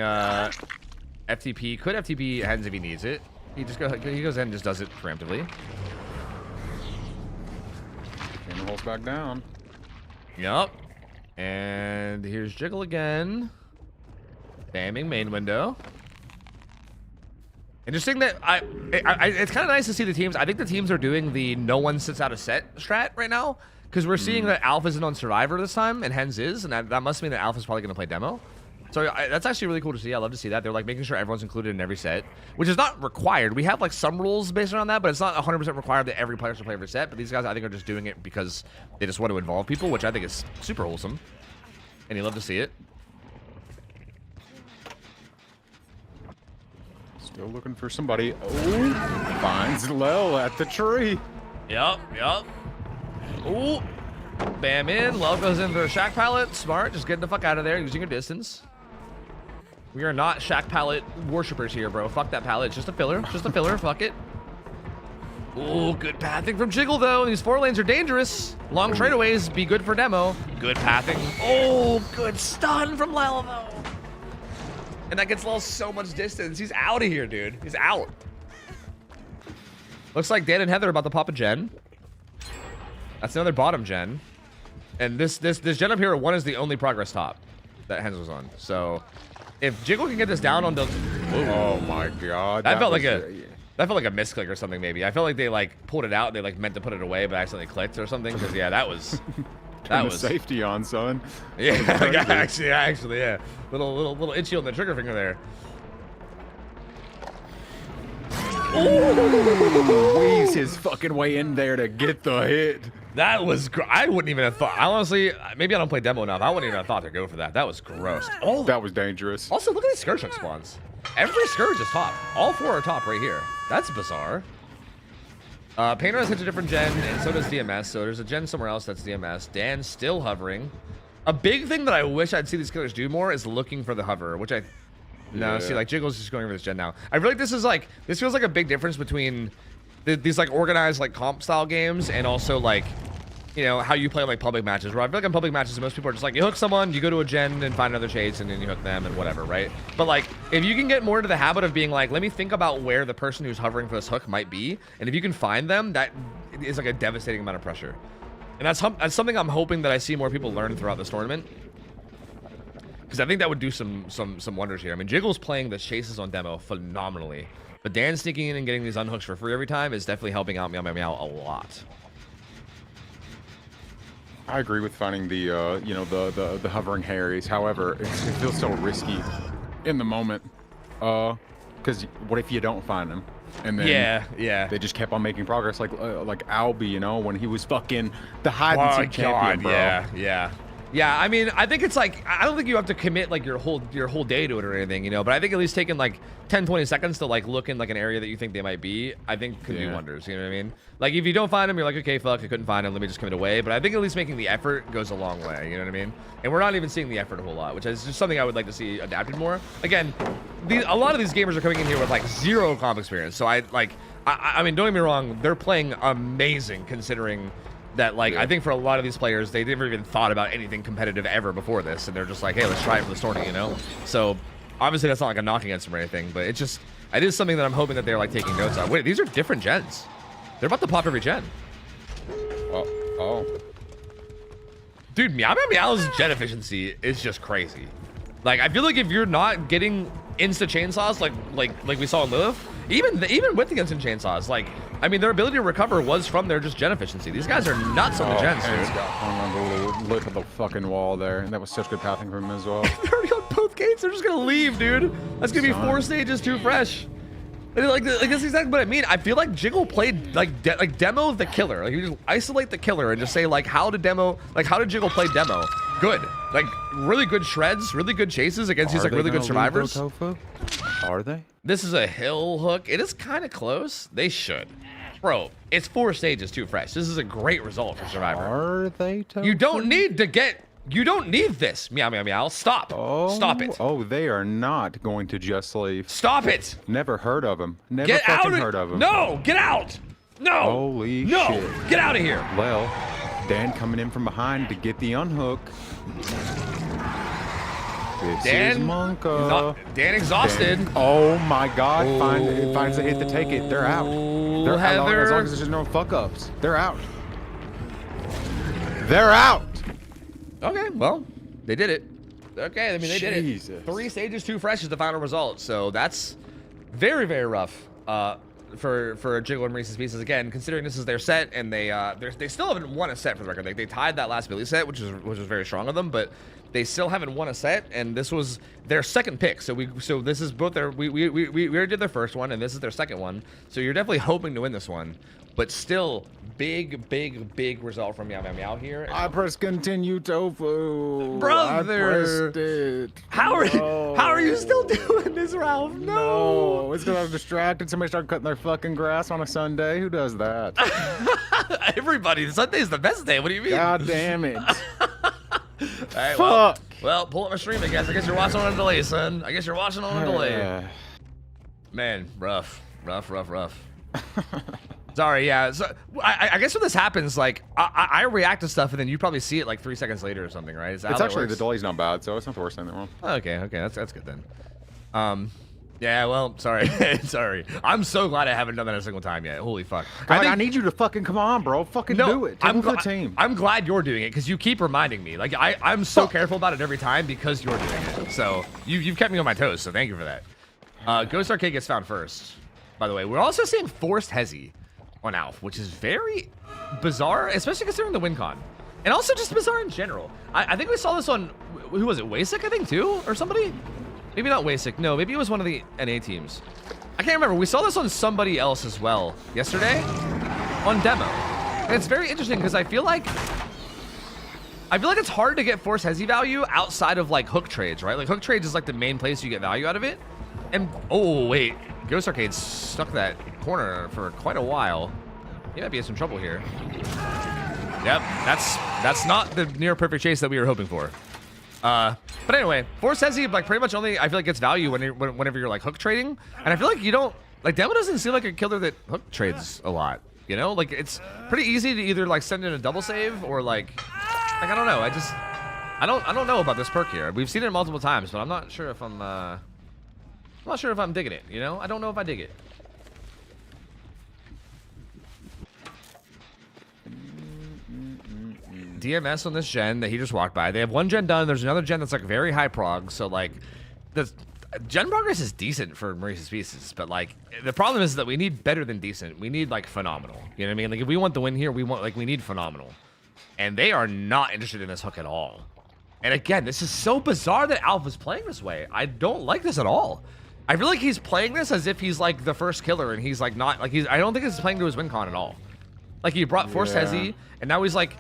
FTP could FTP Hens if he needs it. He goes in and just does it preemptively. And the hole's back down. Yup. And here's Jiggle again. Spamming main window. Interesting that it's kind of nice to see the teams. I think the teams are doing the no one sits out a set strat right now, because we're seeing that Alpha isn't on Survivor this time and Hens is, and that must mean that Alpha's probably going to play demo. So that's actually really cool to see. I love to see that. They're like making sure everyone's included in every set, which is not required. We have like some rules based around that, but it's not 100% required that every player should play every set. But these guys, I think, are just doing it because they just want to involve people, which I think is super wholesome. And you love to see it. Still looking for somebody. Oh, finds Lel at the tree. Yup. Ooh. Bam in. Lel goes in for a Shack Pallet. Smart. Just getting the fuck out of there using your distance. We are not Shack Pallet worshippers here, bro. Fuck that pallet. It's just a filler. Just a filler. Fuck it. Ooh, good pathing from Jiggle, though. These 4 lanes are dangerous. Long straightaways be good for demo. Good pathing. Oh, good stun from Lel, though. And that gets Lel so much distance. He's out of here, dude. He's out. Looks like Dan and Heather are about to pop a gen. That's another bottom gen. And this gen up here, 1 is the only progress top that Hens was on. So if Jiggle can get this down on the... Oh my god. That felt like a misclick or something, maybe. I felt like they like pulled it out and they like meant to put it away, but accidentally clicked or something. Because yeah, that was... That was safety on, son. Yeah, actually, yeah. Little itchy on the trigger finger there. Ooh, weaves his fucking way in there to get the hit. That was I wouldn't even have thought. I honestly, maybe I don't play demo enough. I wouldn't even have thought to go for that. That was gross. Oh, that was dangerous. Also, look at these Scourge hook spawns. Every Scourge is top. All 4 are top right here. That's bizarre. Painter has hit a different gen, and so does DMS. So there's a gen somewhere else that's DMS. Dan's still hovering. A big thing that I wish I'd see these killers do more is looking for the hover, which see, like Jiggle's just going over this gen now. I feel like this feels like a big difference between these like organized like comp style games and also like, you know, how you play like public matches, where I feel like in public matches most people are just like, you hook someone, you go to a gen and find another chase and then you hook them and whatever, right? But like if you can get more into the habit of being like, let me think about where the person who's hovering for this hook might be, and if you can find them, that is like a devastating amount of pressure. And that's something I'm hoping that I see more people learn throughout this tournament, because I think that would do some wonders here. I mean, Jiggle's playing the chases on demo phenomenally, but Dan sneaking in and getting these unhooks for free every time is definitely helping out Meow a lot. I agree with finding the you know, the hovering Harrys. However, it feels so risky in the moment. Because what if you don't find them? And then they just kept on making progress, like Albie, you know, when he was fucking the hide and seek champion, bro. Yeah. Yeah, I mean, I think it's like, I don't think you have to commit like your whole day to it or anything, you know, but I think at least taking like 10-20 seconds to like look in like an area that you think they might be, I think could do wonders, you know what I mean? Like if you don't find them, you're like, okay, fuck, I couldn't find them, let me just commit away. But I think at least making the effort goes a long way, you know what I mean? And we're not even seeing the effort a whole lot, which is just something I would like to see adapted more. Again, a lot of these gamers are coming in here with like 0 comp experience, so I mean, don't get me wrong, they're playing amazing considering that, like, I think for a lot of these players, they never even thought about anything competitive ever before this, and they're just like, hey, let's try it for the tournament, you know? So, obviously, that's not like a knock against them or anything, but it is something that I'm hoping that they're, like, taking notes on. Wait, these are different gens. They're about to pop every gen. Oh. Dude, Meowmeowmeow's gen efficiency is just crazy. Like, I feel like if you're not getting insta chainsaws like we saw in Lilith, even with the instant chainsaws, like, I mean, their ability to recover was from their just gen efficiency. These guys are nuts on the gens, dude. He's got on the little lip of the fucking wall there, and that was such good pathing from him as well. They're already on both gates. They're just gonna leave, dude. That's gonna be 4 stages too fresh. Like that's exactly what I mean. I feel like Jiggle played like demo the killer. Like you just isolate the killer and just say like how did Jiggle play demo? Good. Like really good shreds, really good chases against these like really good survivors. OhTofu? Are they? This is a hill hook. It is kind of close. They should. Bro, it's 4 stages too fresh. This is a great result for Survivor. Are they tofu? You don't need this. Meow, meow, meow. Stop. Oh, stop it. Oh, they are not going to just leave. Stop it. Never heard of them. Never Get fucking out heard of them. No, get out. No. Holy shit. Get out of here. Well, Dan coming in from behind to get the unhook. This is Monka. Dan exhausted. Dan. Oh my God! Finds a hit to take it. They're out. They're out as long as there's no fuck ups. They're out. They're out. Okay, well, they did it. Okay, I mean they did Jesus. it. 3 stages too fresh is the final result. So that's very, very rough for Jiggle and Maurices Pieces. Again, considering this is their set and they still haven't won a set for the record. They tied that last Billy set, which was very strong of them, but they still haven't won a set, and this was their second pick. So this is both their we already did their first one, and this is their second one. So you're definitely hoping to win this one, but still big result from Meow here. I press continue, Tofu. Brother, I pressed it. How are you still doing this, Ralph? No, it's because I was distracted. Somebody started cutting their fucking grass on a Sunday. Who does that? Everybody. Sunday's the best day. What do you mean? God damn it. All right, well, pull up my stream, I guess. I guess you're watching on a delay, son. I guess you're watching on a delay. Man, rough. Sorry, yeah. So I guess when this happens, like I react to stuff, and then you probably see it like 3 seconds later or something, right? Is that it's how actually that works? the delay's not bad, so it's not the worst thing in the world. Okay, that's good then. Yeah, well, sorry. I'm so glad I haven't done that a single time yet. Holy fuck. God, I need you to fucking come on, bro. Fucking do it. Take the team. I'm glad you're doing it because you keep reminding me. Like I'm so careful about it every time because you're doing it. So you've kept me on my toes. So thank you for that. Ghost Arcade gets found first. By the way, we're also seeing forced Hezi on Alf, which is very bizarre, especially considering the win con, and also just bizarre in general. I think we saw this on who was it? Wasik, I think too, or somebody. Maybe not Wasik. No, maybe it was one of the NA teams. I can't remember. We saw this on somebody else as well yesterday on demo. And it's very interesting because I feel like it's hard to get force Hezi value outside of like hook trades, right? Like hook trades is like the main place you get value out of it. And oh wait, Ghost Arcade stuck that corner for quite a while. He might be in some trouble here. Yep, that's not the near perfect chase that we were hoping for. But anyway, force Hezi like pretty much only I feel like gets value whenever you're like hook trading, and I feel like you don't like Demo doesn't seem like a killer that hook trades a lot. You know, like it's pretty easy to either like send in a double save or like I don't know. I don't know about this perk here. We've seen it multiple times, but I'm not sure if I'm digging it. You know, I don't know if I dig it. DMS on this gen that he just walked by. They have one gen done. There's another gen that's like very high prog. So like the gen progress is decent for Maurices Pieces, but like the problem is that we need better than decent. We need like phenomenal. You know what I mean? Like if we want the win here, we need phenomenal. And they are not interested in this hook at all. And again, this is so bizarre that Alpha's playing this way. I don't like this at all. I feel like he's playing this as if he's like the first killer and he's like not like I don't think he's playing to his win con at all. Like he brought Force Hezi and now he's like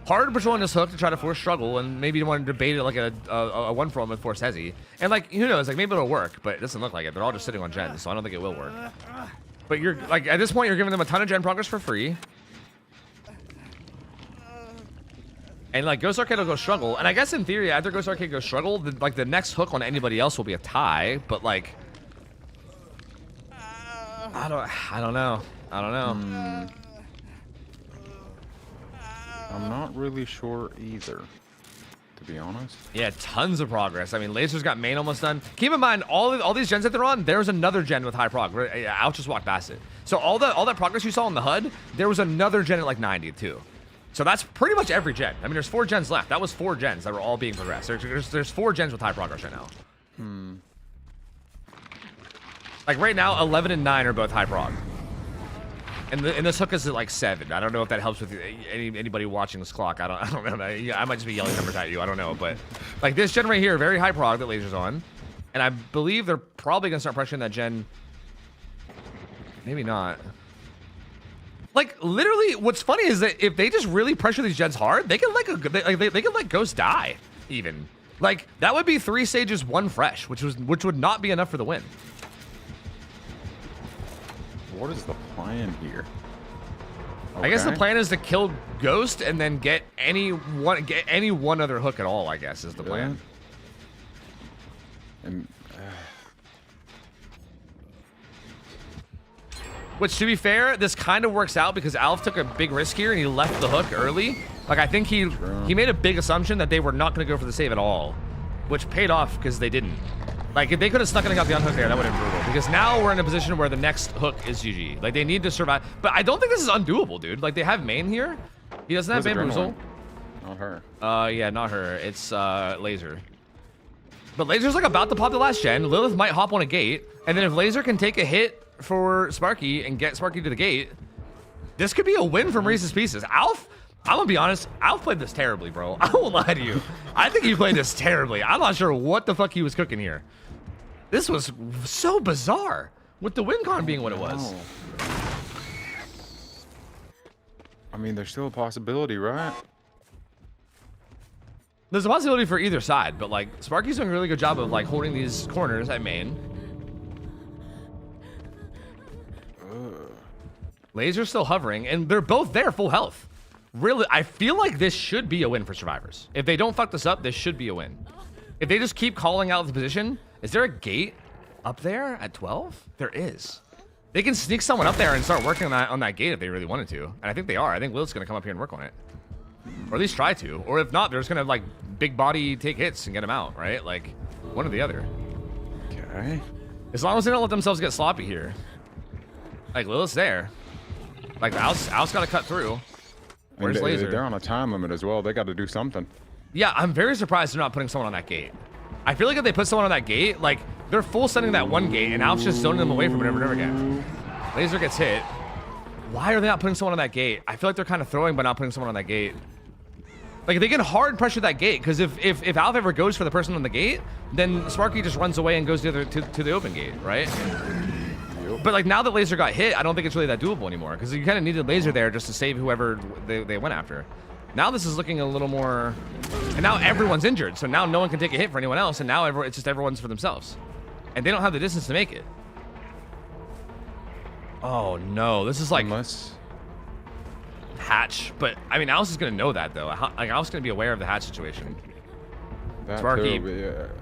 hard patrolling this hook to try to force struggle, and maybe you want to debate it like a 1-for-1 with force hezzy. And like, who knows, like maybe it'll work, but it doesn't look like it. They're all just sitting on gens, so I don't think it will work. But you're like, at this point, you're giving them a ton of gen progress for free. And like Ghost Arcade will go struggle, and I guess in theory after Ghost Arcade goes struggle, the next hook on anybody else will be a tie. But like, I don't know. I'm not really sure either, to be honest. Yeah, tons of progress. I mean, Laser's got main almost done. Keep in mind, all these gens that they're on, there's another gen with high prog. I'll just walk past it. So all that progress you saw on the HUD, there was another gen at like 90 too. So that's pretty much every gen. I mean, there's 4 gens left. That was 4 gens that were all being progressed. There's 4 gens with high progress right now. Like right now, 11 and 9 are both high prog. And this hook is at like 7. I don't know if that helps with anybody watching this clock. I don't know. I might just be yelling numbers at you. I don't know. But like this gen right here, very high prog that Laser's on. And I believe they're probably going to start pressuring that gen. Maybe not. Like literally, what's funny is that if they just really pressure these gens hard, they can they can let Ghost die even. Like that would be 3 stages, 1 fresh, which would not be enough for the win. What is the plan here? Okay. I guess the plan is to kill Ghost and then get any one other hook at all. I guess is the plan. And which, to be fair, this kind of works out because Alf took a big risk here and he left the hook early. Like I think he made a big assumption that they were not going to go for the save at all, which paid off because they didn't. Like if they could have snuck in and got the unhook there, that would have been brutal. Because now we're in a position where the next hook is GG. Like they need to survive. But I don't think this is undoable, dude. Like they have main here. He doesn't have Bamboozle. Not her. Yeah, not her. It's Laser. But Laser's like about to pop the last gen. Lilith might hop on a gate, and then if Laser can take a hit for Sparky and get Sparky to the gate, this could be a win for Maurice's Pieces. Alf, I'm gonna be honest, Alf played this terribly, bro. I won't lie to you. I think he played this terribly. I'm not sure what the fuck he was cooking here. This was so bizarre, with the win con being what it was. I mean, there's still a possibility, right? There's a possibility for either side, but like Sparky's doing a really good job of like holding these corners at main. Laser's still hovering, and they're both there full health. Really, I feel like this should be a win for survivors. If they don't fuck this up, this should be a win. If they just keep calling out the position, is there a gate up there at 12? There is. They can sneak someone up there and start working on that gate if they really wanted to. And I think they are. I think Lilith's gonna come up here and work on it. Or at least try to. Or if not, they're just gonna like big body take hits and get them out, right? Like one or the other. Okay. As long as they don't let themselves get sloppy here. Like Lilith's there. Like Al's gotta cut through. Where's Laser? They're on a time limit as well. They got to do something. Yeah, I'm very surprised they're not putting someone on that gate. I feel like if they put someone on that gate, like they're full sending that one gate and Al's just zoning them away from it over and over again. Laser gets hit. Why are they not putting someone on that gate? I feel like they're kind of throwing but not putting someone on that gate. Like they can hard pressure that gate because if Alf ever goes for the person on the gate, then Sparky just runs away and goes to the open gate, right? But like now that Laser got hit, I don't think it's really that doable anymore because you kind of needed Laser there just to save whoever they went after. Now this is looking a little more, and now everyone's injured, so now no one can take a hit for anyone else, and now it's just everyone's for themselves, and they don't have the distance to make it. Oh no, this is like hatch, but I mean Alice is gonna know that though. Like Alice is gonna be aware of the hatch situation. Sparky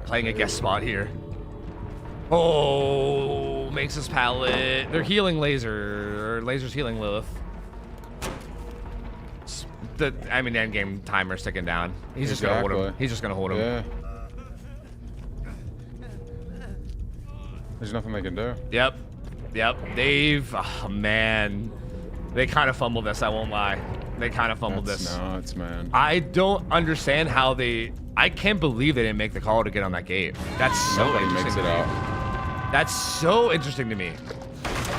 playing a guest spot here. Oh, makes his pallet. They're healing Laser. Or Laser's healing Lilith. I mean, the end game timer's ticking down. He's just gonna hold him. He's just gonna hold him. Yeah. There's nothing they can do. Yep. They've, oh man, they kind of fumbled this. I won't lie. They kind of fumbled this. Nuts, man. I don't understand how they. I can't believe they didn't make the call to get on that gate. That's so interesting. Makes it out. That's so interesting to me.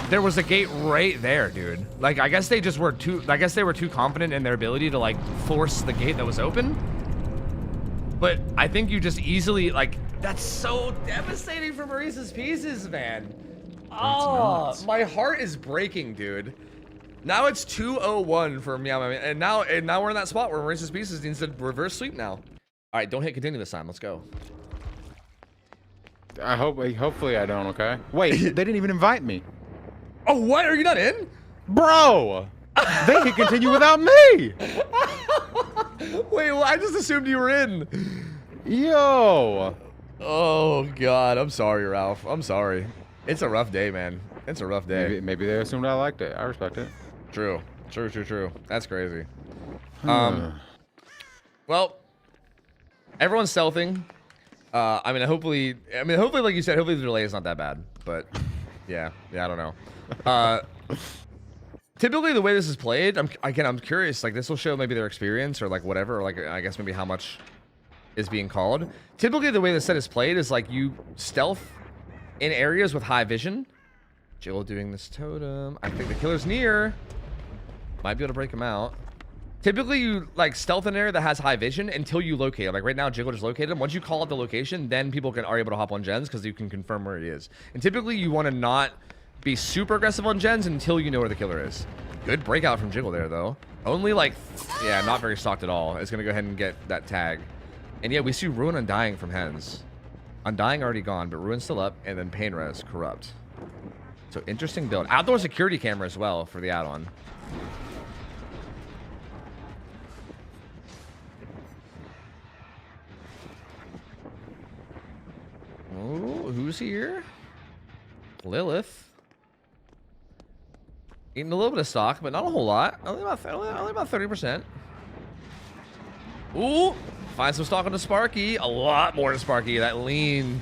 There was a gate right there, dude. Like, I guess they just were too. I guess they were too confident in their ability to like force the gate that was open. But I think you just easily like. That's so devastating for Maurice's Pieces, man. Oh, my heart is breaking, dude. Now it's 2-0-1 for Meow Meow, and now we're in that spot where Maurices Pieces needs to reverse sweep now. All right, don't hit continue this time. Let's go. Hopefully I don't. Okay. Wait, they didn't even invite me. Oh, what? Are you not in? Bro, they can continue without me. Wait, well, I just assumed you were in. Yo. Oh God, I'm sorry, Ralph. I'm sorry. It's a rough day, man. It's a rough day. Maybe they assumed I liked it. I respect it. True. That's crazy. Well, everyone's stealthing. I mean, hopefully, like you said, hopefully the delay is not that bad. But yeah, I don't know. Typically, the way this is played, I'm curious. Like, this will show maybe their experience or like whatever. Or like, I guess maybe how much is being called. Typically, the way the set is played is like you stealth in areas with high vision. Jill doing this totem. I think the killer's near. Might be able to break him out. Typically, you like stealth in an area that has high vision until you locate him. Like right now, Jiggle just located him. Once you call out the location, then people are able to hop on gens because you can confirm where he is. And typically, you want to not be super aggressive on gens until you know where the killer is. Good breakout from Jiggle there, though. Only like, yeah, not very stocked at all. It's going to go ahead and get that tag. And yeah, we see Ruin Undying from Hens. Undying already gone, but Ruin's still up. And then Pain Res, Corrupt. So interesting build. Outdoor security camera as well for the add-on. Oh, who's here? Lilith. Eating a little bit of stock, but not a whole lot. Only about 30%. Ooh, find some stock on the Sparky. A lot more to Sparky. That leaning,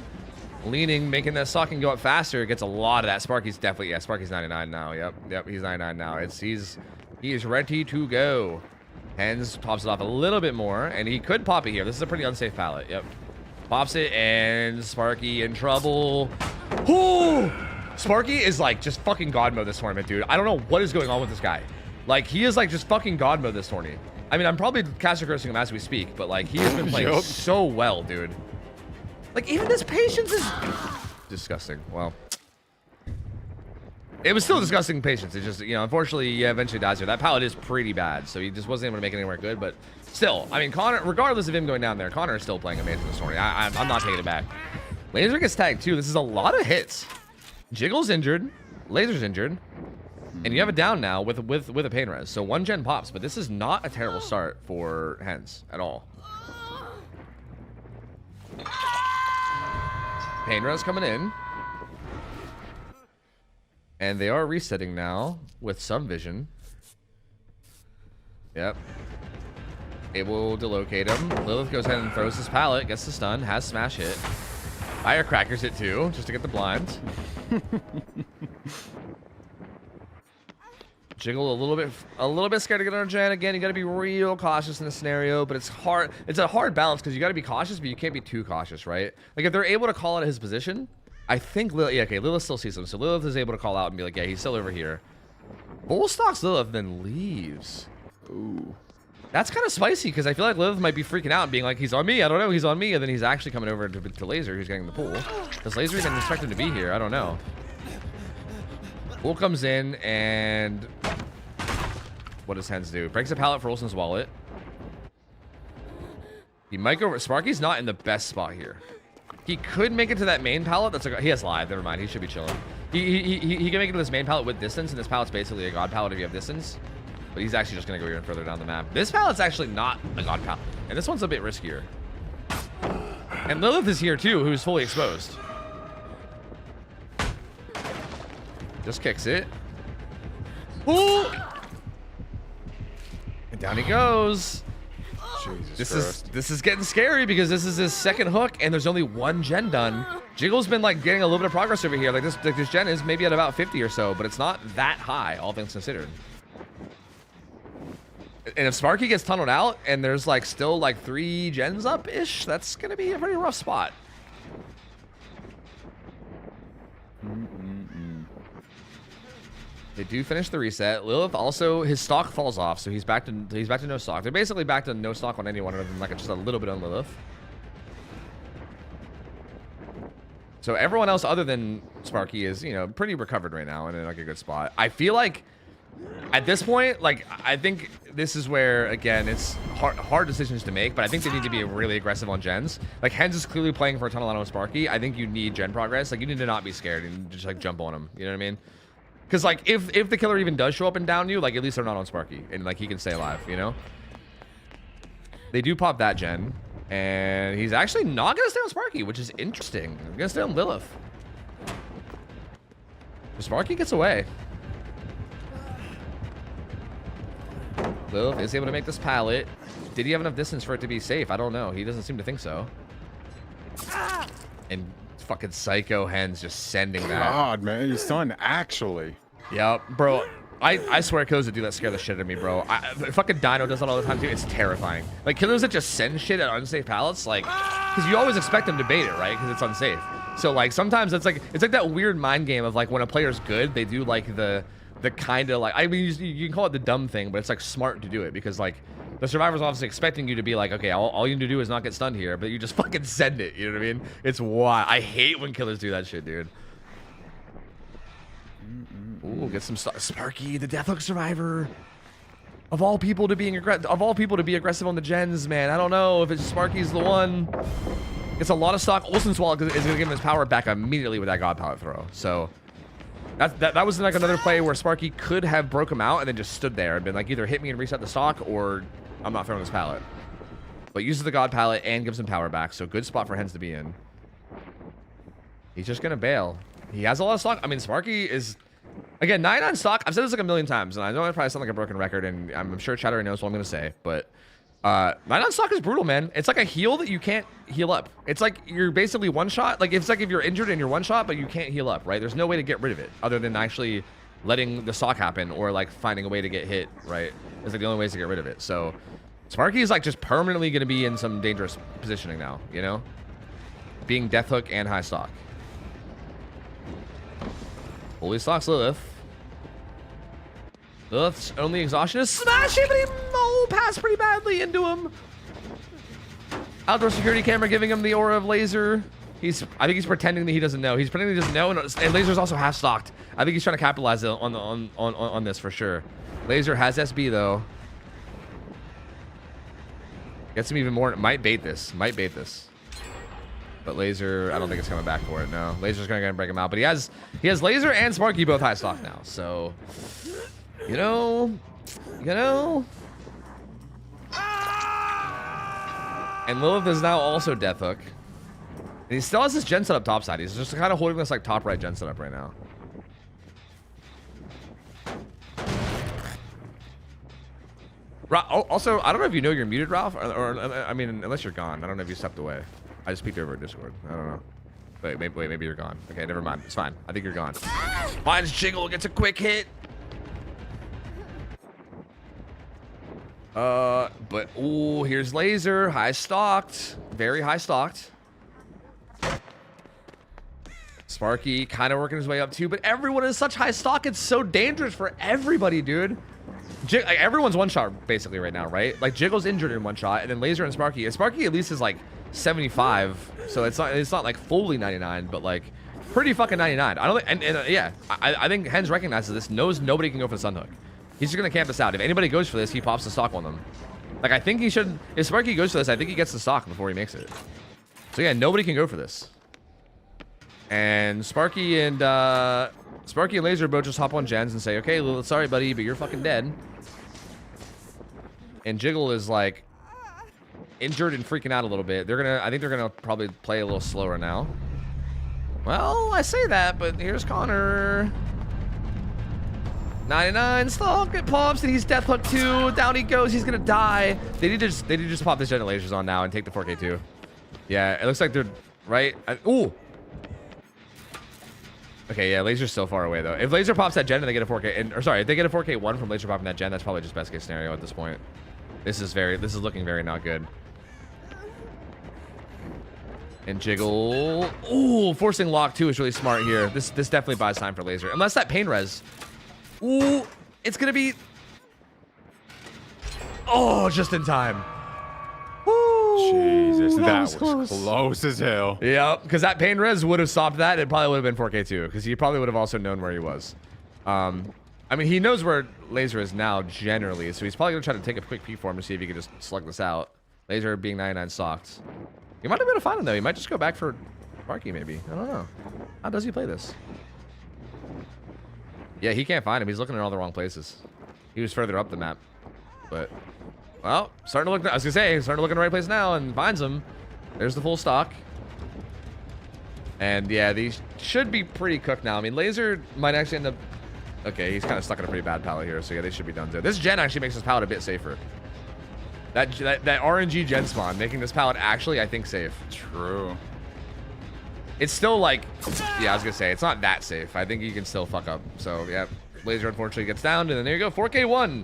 making that stocking go up faster. Gets a lot of that. Sparky's definitely, yeah, Sparky's 99 now. Yep, he's 99 now. He is ready to go. Hens pops it off a little bit more, and he could pop it here. This is a pretty unsafe pallet. Yep. Pops it, and Sparky in trouble. Ooh! Sparky is like just fucking god mode this tournament, dude. I don't know what is going on with this guy. Like, he is like just fucking god mode this tournament. I mean, I'm probably caster cursing him as we speak, but like, he has been playing so well, dude. Like, even this patience is disgusting. Well, it was still disgusting patience. It's just, you know, unfortunately, he eventually dies here. That pallet is pretty bad, so he just wasn't able to make it anywhere good, but still, I mean, Connor, regardless of him going down there, Connor is still playing amazing this morning. I'm not taking it back. Laser gets tagged too. This is a lot of hits. Jiggle's injured. Laser's injured. And you have it down now with a pain res. So one gen pops, but this is not a terrible start for Hens at all. Pain res coming in. And they are resetting now with some vision. Yep. Able to locate him. Lilith goes ahead and throws his pallet, gets the stun, has smash hit. Firecrackers it too, just to get the blinds. Jiggle a little bit scared to get on gen. Again, you got to be real cautious in this scenario, but it's hard. It's a hard balance because you got to be cautious, but you can't be too cautious, right? Like if they're able to call out his position, I think Lilith still sees him, so Lilith is able to call out and be like, yeah, he's still over here. Bull stalks Lilith, then leaves. Ooh. That's kind of spicy because I feel like Lilith might be freaking out and being like, he's on me, I don't know, he's on me, and then he's actually coming over to Laser, who's getting the pool. Does Laser even expect him to be here? I don't know. Bull comes in and what does Hens do? Breaks a pallet for Olsen's wallet. He might go. Sparky's not in the best spot here. He could make it to that main pallet. That's like, he has live. Never mind. He should be chilling. He can make it to this main pallet with distance, and this pallet's basically a god pallet if you have distance. But he's actually just gonna go even further down the map. This pallet's actually not a god pallet, and this one's a bit riskier. And Lilith is here too, who's fully exposed. Just kicks it. Ooh! And down he goes. This is getting scary because this is his second hook and there's only one gen done. Jiggle's been like getting a little bit of progress over here. Like this gen is maybe at about 50 or so, but it's not that high, all things considered. And if Sparky gets tunneled out and there's like still like 3 gens up-ish, that's gonna be a pretty rough spot. They do finish the reset. Lilith also, his stock falls off, so he's back to no stock. They're basically back to no stock on anyone other than like just a little bit on Lilith. So everyone else other than Sparky is, you know, pretty recovered right now and in like a good spot. I feel like At this point, like, I think this is where, again, it's hard decisions to make, but I think they need to be really aggressive on gens. Like, Hens is clearly playing for a ton of Sparky. I think you need gen progress. Like, you need to not be scared and just, like, jump on him. You know what I mean? Because, like, if the killer even does show up and down you, like, at least they're not on Sparky. And, like, he can stay alive, you know? They do pop that gen. And he's actually not going to stay on Sparky, which is interesting. He's going to stay on Lilith. Sparky gets away. Lilith is able to make this pallet. Did he have enough distance for it to be safe? I don't know. He doesn't seem to think so. And fucking Psycho Hens just sending that. God, man, he's done actually. Yep, bro. I swear kills that do that scare the shit out of me, bro. Fucking Dino does that all the time too. It's terrifying. Like killers that just send shit at unsafe pallets, like, because you always expect them to bait it, right? Because it's unsafe. So like sometimes it's like that weird mind game of like when a player's good, they do like the kind of like, I mean, you can call it the dumb thing, but it's like smart to do it because like the survivor's obviously expecting you to be like, okay, all you need to do is not get stunned here, but you just fucking send it. You know what I mean? It's wild. I hate when killers do that shit, dude. Ooh, get some Sparky, the Deathhook survivor. Of all people to be aggressive on the gens, man. I don't know if it's Sparky's the one. It's a lot of stock. Olsen's Wallet is gonna give him his power back immediately with that God Pallet throw. So that was like another play where Sparky could have broke him out and then just stood there and been like, either hit me and reset the stock or I'm not throwing this pallet. But uses the God Pallet and gives him power back. So good spot for Hens to be in. He's just gonna bail. He has a lot of stock. I mean, Sparky is, again, 99 stock. I've said this like a million times, and I know I probably sound like a broken record, and I'm sure Chatter knows what I'm gonna say, but 99 stock is brutal, man. It's like a heal that you can't heal up. It's like you're basically one shot. Like it's like if you're injured and you're one shot, but you can't heal up, right? There's no way to get rid of it other than actually letting the stock happen or like finding a way to get hit, right? It's like the only ways to get rid of it. So Sparky is like just permanently gonna be in some dangerous positioning now, you know? Being Deathhook and high stock. Holy stocks Lilith. Lilith's only exhaustion is smashing, but he passed pretty badly into him. Outdoor security camera giving him the aura of laser. I think he's pretending that he doesn't know. He's pretending he doesn't know, and laser's also half stocked. I think he's trying to capitalize on this for sure. Laser has SB though. Gets him even more. Might bait this. But Laser, I don't think it's coming back for it. No, Laser's gonna break him out. But he has Laser and Sparky both high stock now. So, you know. And Lilith is now also Deathhook. And he still has his gen set up topside. He's just kind of holding this like top right gen set up right now. Also, I don't know if you know you're muted, Ralph, or I mean, unless you're gone. I don't know if you stepped away. I just peeked over at Discord. I don't know. Wait, maybe you're gone. Okay, never mind. It's fine. I think you're gone. Finds Jiggle, gets a quick hit. But ooh, here's Laser, high stocked, very high stocked. Sparky kind of working his way up too, but everyone is such high stock. It's so dangerous for everybody, dude. Like, everyone's one shot basically right now, right? Like Jiggle's injured in one shot, and then Laser and Sparky at least is like 75, so it's not like fully 99, but like pretty fucking 99. I don't think, yeah, I think Hens recognizes this, knows nobody can go for the Sun Hook. He's just gonna camp this out. If anybody goes for this, he pops the stock on them. Like I think he should. If Sparky goes for this, I think he gets the stock before he makes it. So yeah, nobody can go for this. And Sparky and Laser both just hop on gens and say, okay, Lilith, sorry buddy, but you're fucking dead. And Jiggle is like injured and freaking out a little bit. I think they're gonna probably play a little slower now. Well, I say that, but here's Connor. 99 stock, it pops, and he's Deathhook too. Down he goes, he's gonna die. They need to just pop this gen lasers on now and take the 4K2. Yeah, it looks like they're right. Ooh. Okay, yeah, Laser's so far away though. If Laser pops that gen and they get a 4K, or sorry, if they get a 4K1 from Laser popping that gen, that's probably just best case scenario at this point. This is looking very not good. And Jiggle, ooh, forcing lock too is really smart here. This definitely buys time for Laser, unless that pain res. Ooh, it's gonna be, oh, just in time. Ooh, Jesus, that was close as hell. Yeah, because that pain res would have stopped that. It probably would have been 4K2, because he probably would have also known where he was. I mean, he knows where Laser is now, generally, so he's probably going to try to take a quick peek for him to see if he can just slug this out. Laser being 99 stocked. He might have been able to find him, though. He might just go back for Sparky, maybe. I don't know. How does he play this? Yeah, he can't find him. He's looking in all the wrong places. He was further up the map. But, well, starting to look... I was going to say, starting to look in the right place now and finds him. There's the full stock. And, yeah, these should be pretty cooked now. I mean, Laser might actually end up... Okay, he's kind of stuck in a pretty bad pallet here, so yeah, they should be done too. This gen actually makes this pallet a bit safer. That RNG gen spawn, making this pallet actually, I think, safe. True. It's still like, yeah, I was gonna say, it's not that safe. I think you can still fuck up. So, yeah, Laser unfortunately gets down, and then there you go, 4K1.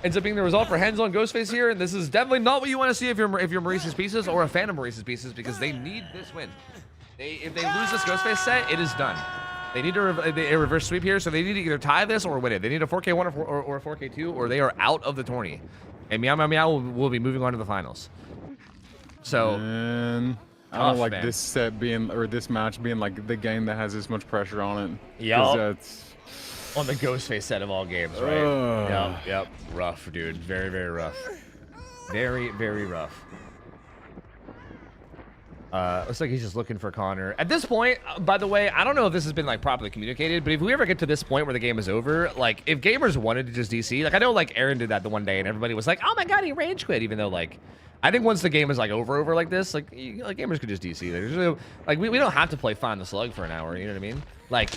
Ends up being the result for Hens on Ghostface here, and this is definitely not what you want to see if you're Maurices Pieces or a fan of Maurices Pieces, because they need this win. If they lose this Ghostface set, it is done. They need a reverse sweep here, so they need to either tie this or win it. They need a 4K1 or a 4K2, or they are out of the tourney. And Meow will be moving on to the finals. So, I don't like this set being, or this match being like the game that has this much pressure on it. Yep. On the Ghostface set of all games, right? Yep. Rough, dude. Very, very rough. Very, very rough. Looks like he's just looking for Connor. At this point, by the way, I don't know if this has been like properly communicated, but if we ever get to this point where the game is over, like if gamers wanted to just DC, like I know like Aaron did that the one day and everybody was like, oh my god, he rage quit, even though like I think once the game is like over like this, like gamers could just DC. Like we don't have to play Find the Slug for an hour, you know what I mean? Like,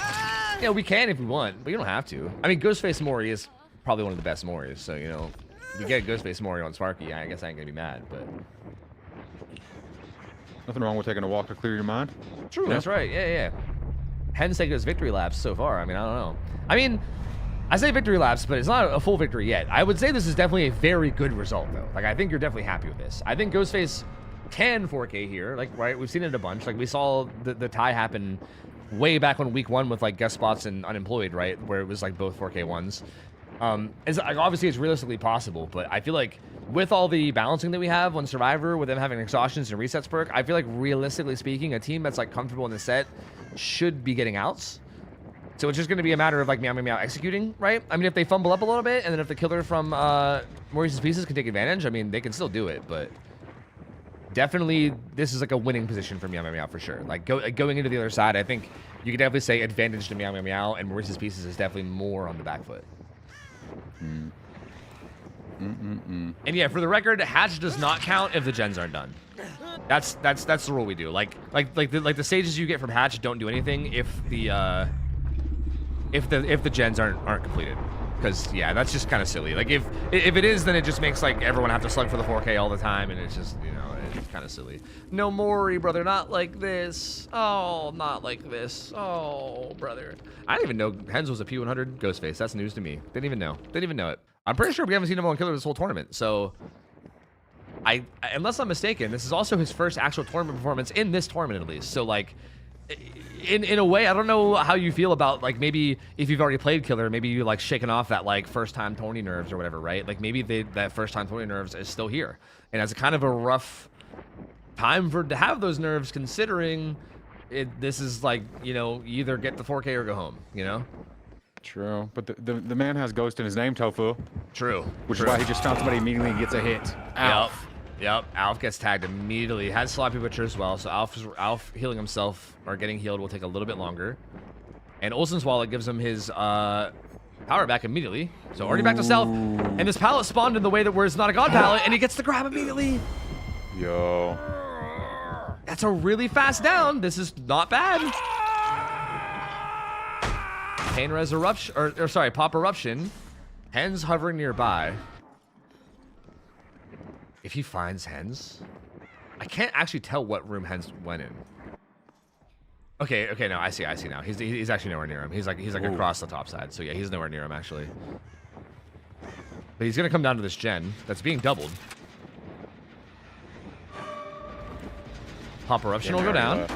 you know, we can if we want, but you don't have to. I mean, Ghostface Mori is probably one of the best Moris, so you know, if we get Ghostface Mori on Sparky, I guess I ain't gonna be mad, but nothing wrong with taking a walk to clear your mind. True, that's right. Yeah. Hens take his victory laps so far. I mean, I don't know. I mean, I say victory laps, but it's not a full victory yet. I would say this is definitely a very good result, though. Like, I think you're definitely happy with this. I think Ghostface can 4K here. Like, right, we've seen it a bunch. Like, we saw the tie happen way back on week 1 with, like, guest spots and Unemployed, right? Where it was, like, both 4K ones. It's, like, obviously, it's realistically possible, but I feel like with all the balancing that we have on Survivor, with them having exhaustions and resets perk, I feel like realistically speaking, a team that's like comfortable in the set should be getting outs. So it's just going to be a matter of like Meow executing, right? I mean, if they fumble up a little bit, and then if the killer from Maurice's Pieces can take advantage, I mean, they can still do it, but definitely this is like a winning position for Meow for sure. Like going into the other side, I think you could definitely say advantage to Meow, and Maurice's Pieces is definitely more on the back foot. And yeah, for the record, hatch does not count if the gens aren't done. That's the rule we do. Like the stages you get from hatch don't do anything if the gens aren't completed. Because yeah, that's just kind of silly. Like if it is, then it just makes like everyone have to slug for the 4K all the time, and it's just, you know, it's kind of silly. No Mori, brother, not like this. Oh, not like this. Oh, brother. I didn't even know Hens was a P100 Ghostface. That's news to me. Didn't even know it. I'm pretty sure we haven't seen him on Killer this whole tournament, so unless I'm mistaken, this is also his first actual tournament performance in this tournament, at least. So like, in a way, I don't know how you feel about like maybe if you've already played Killer, maybe you like shaking off that like first time tourney nerves or whatever, right? Like maybe that first time tourney nerves is still here, and it's a kind of a rough time to have those nerves, considering this is like, you know, you either get the 4K or go home, you know. True, but the man has Ghost in his name, Tofu. True. Which is why he just found somebody immediately and gets a hit. Alf. Yep. Alf gets tagged immediately. Has Sloppy Butcher as well, so Alf healing himself or getting healed will take a little bit longer. And Olsen's Wallet gives him his power back immediately. So already back to stealth. And this pallet spawned in the way that where it's not a god pallet, and he gets the grab immediately. Yo. That's a really fast down. This is not bad. Pain Resurruption, or sorry, Pop Eruption. Hens hovering nearby. If he finds Hens, I can't actually tell what room Hens went in. Okay, no, I see now. He's actually nowhere near him. He's like across the top side. So yeah, he's nowhere near him actually. But he's gonna come down to this gen that's being doubled. Pop Eruption will go down.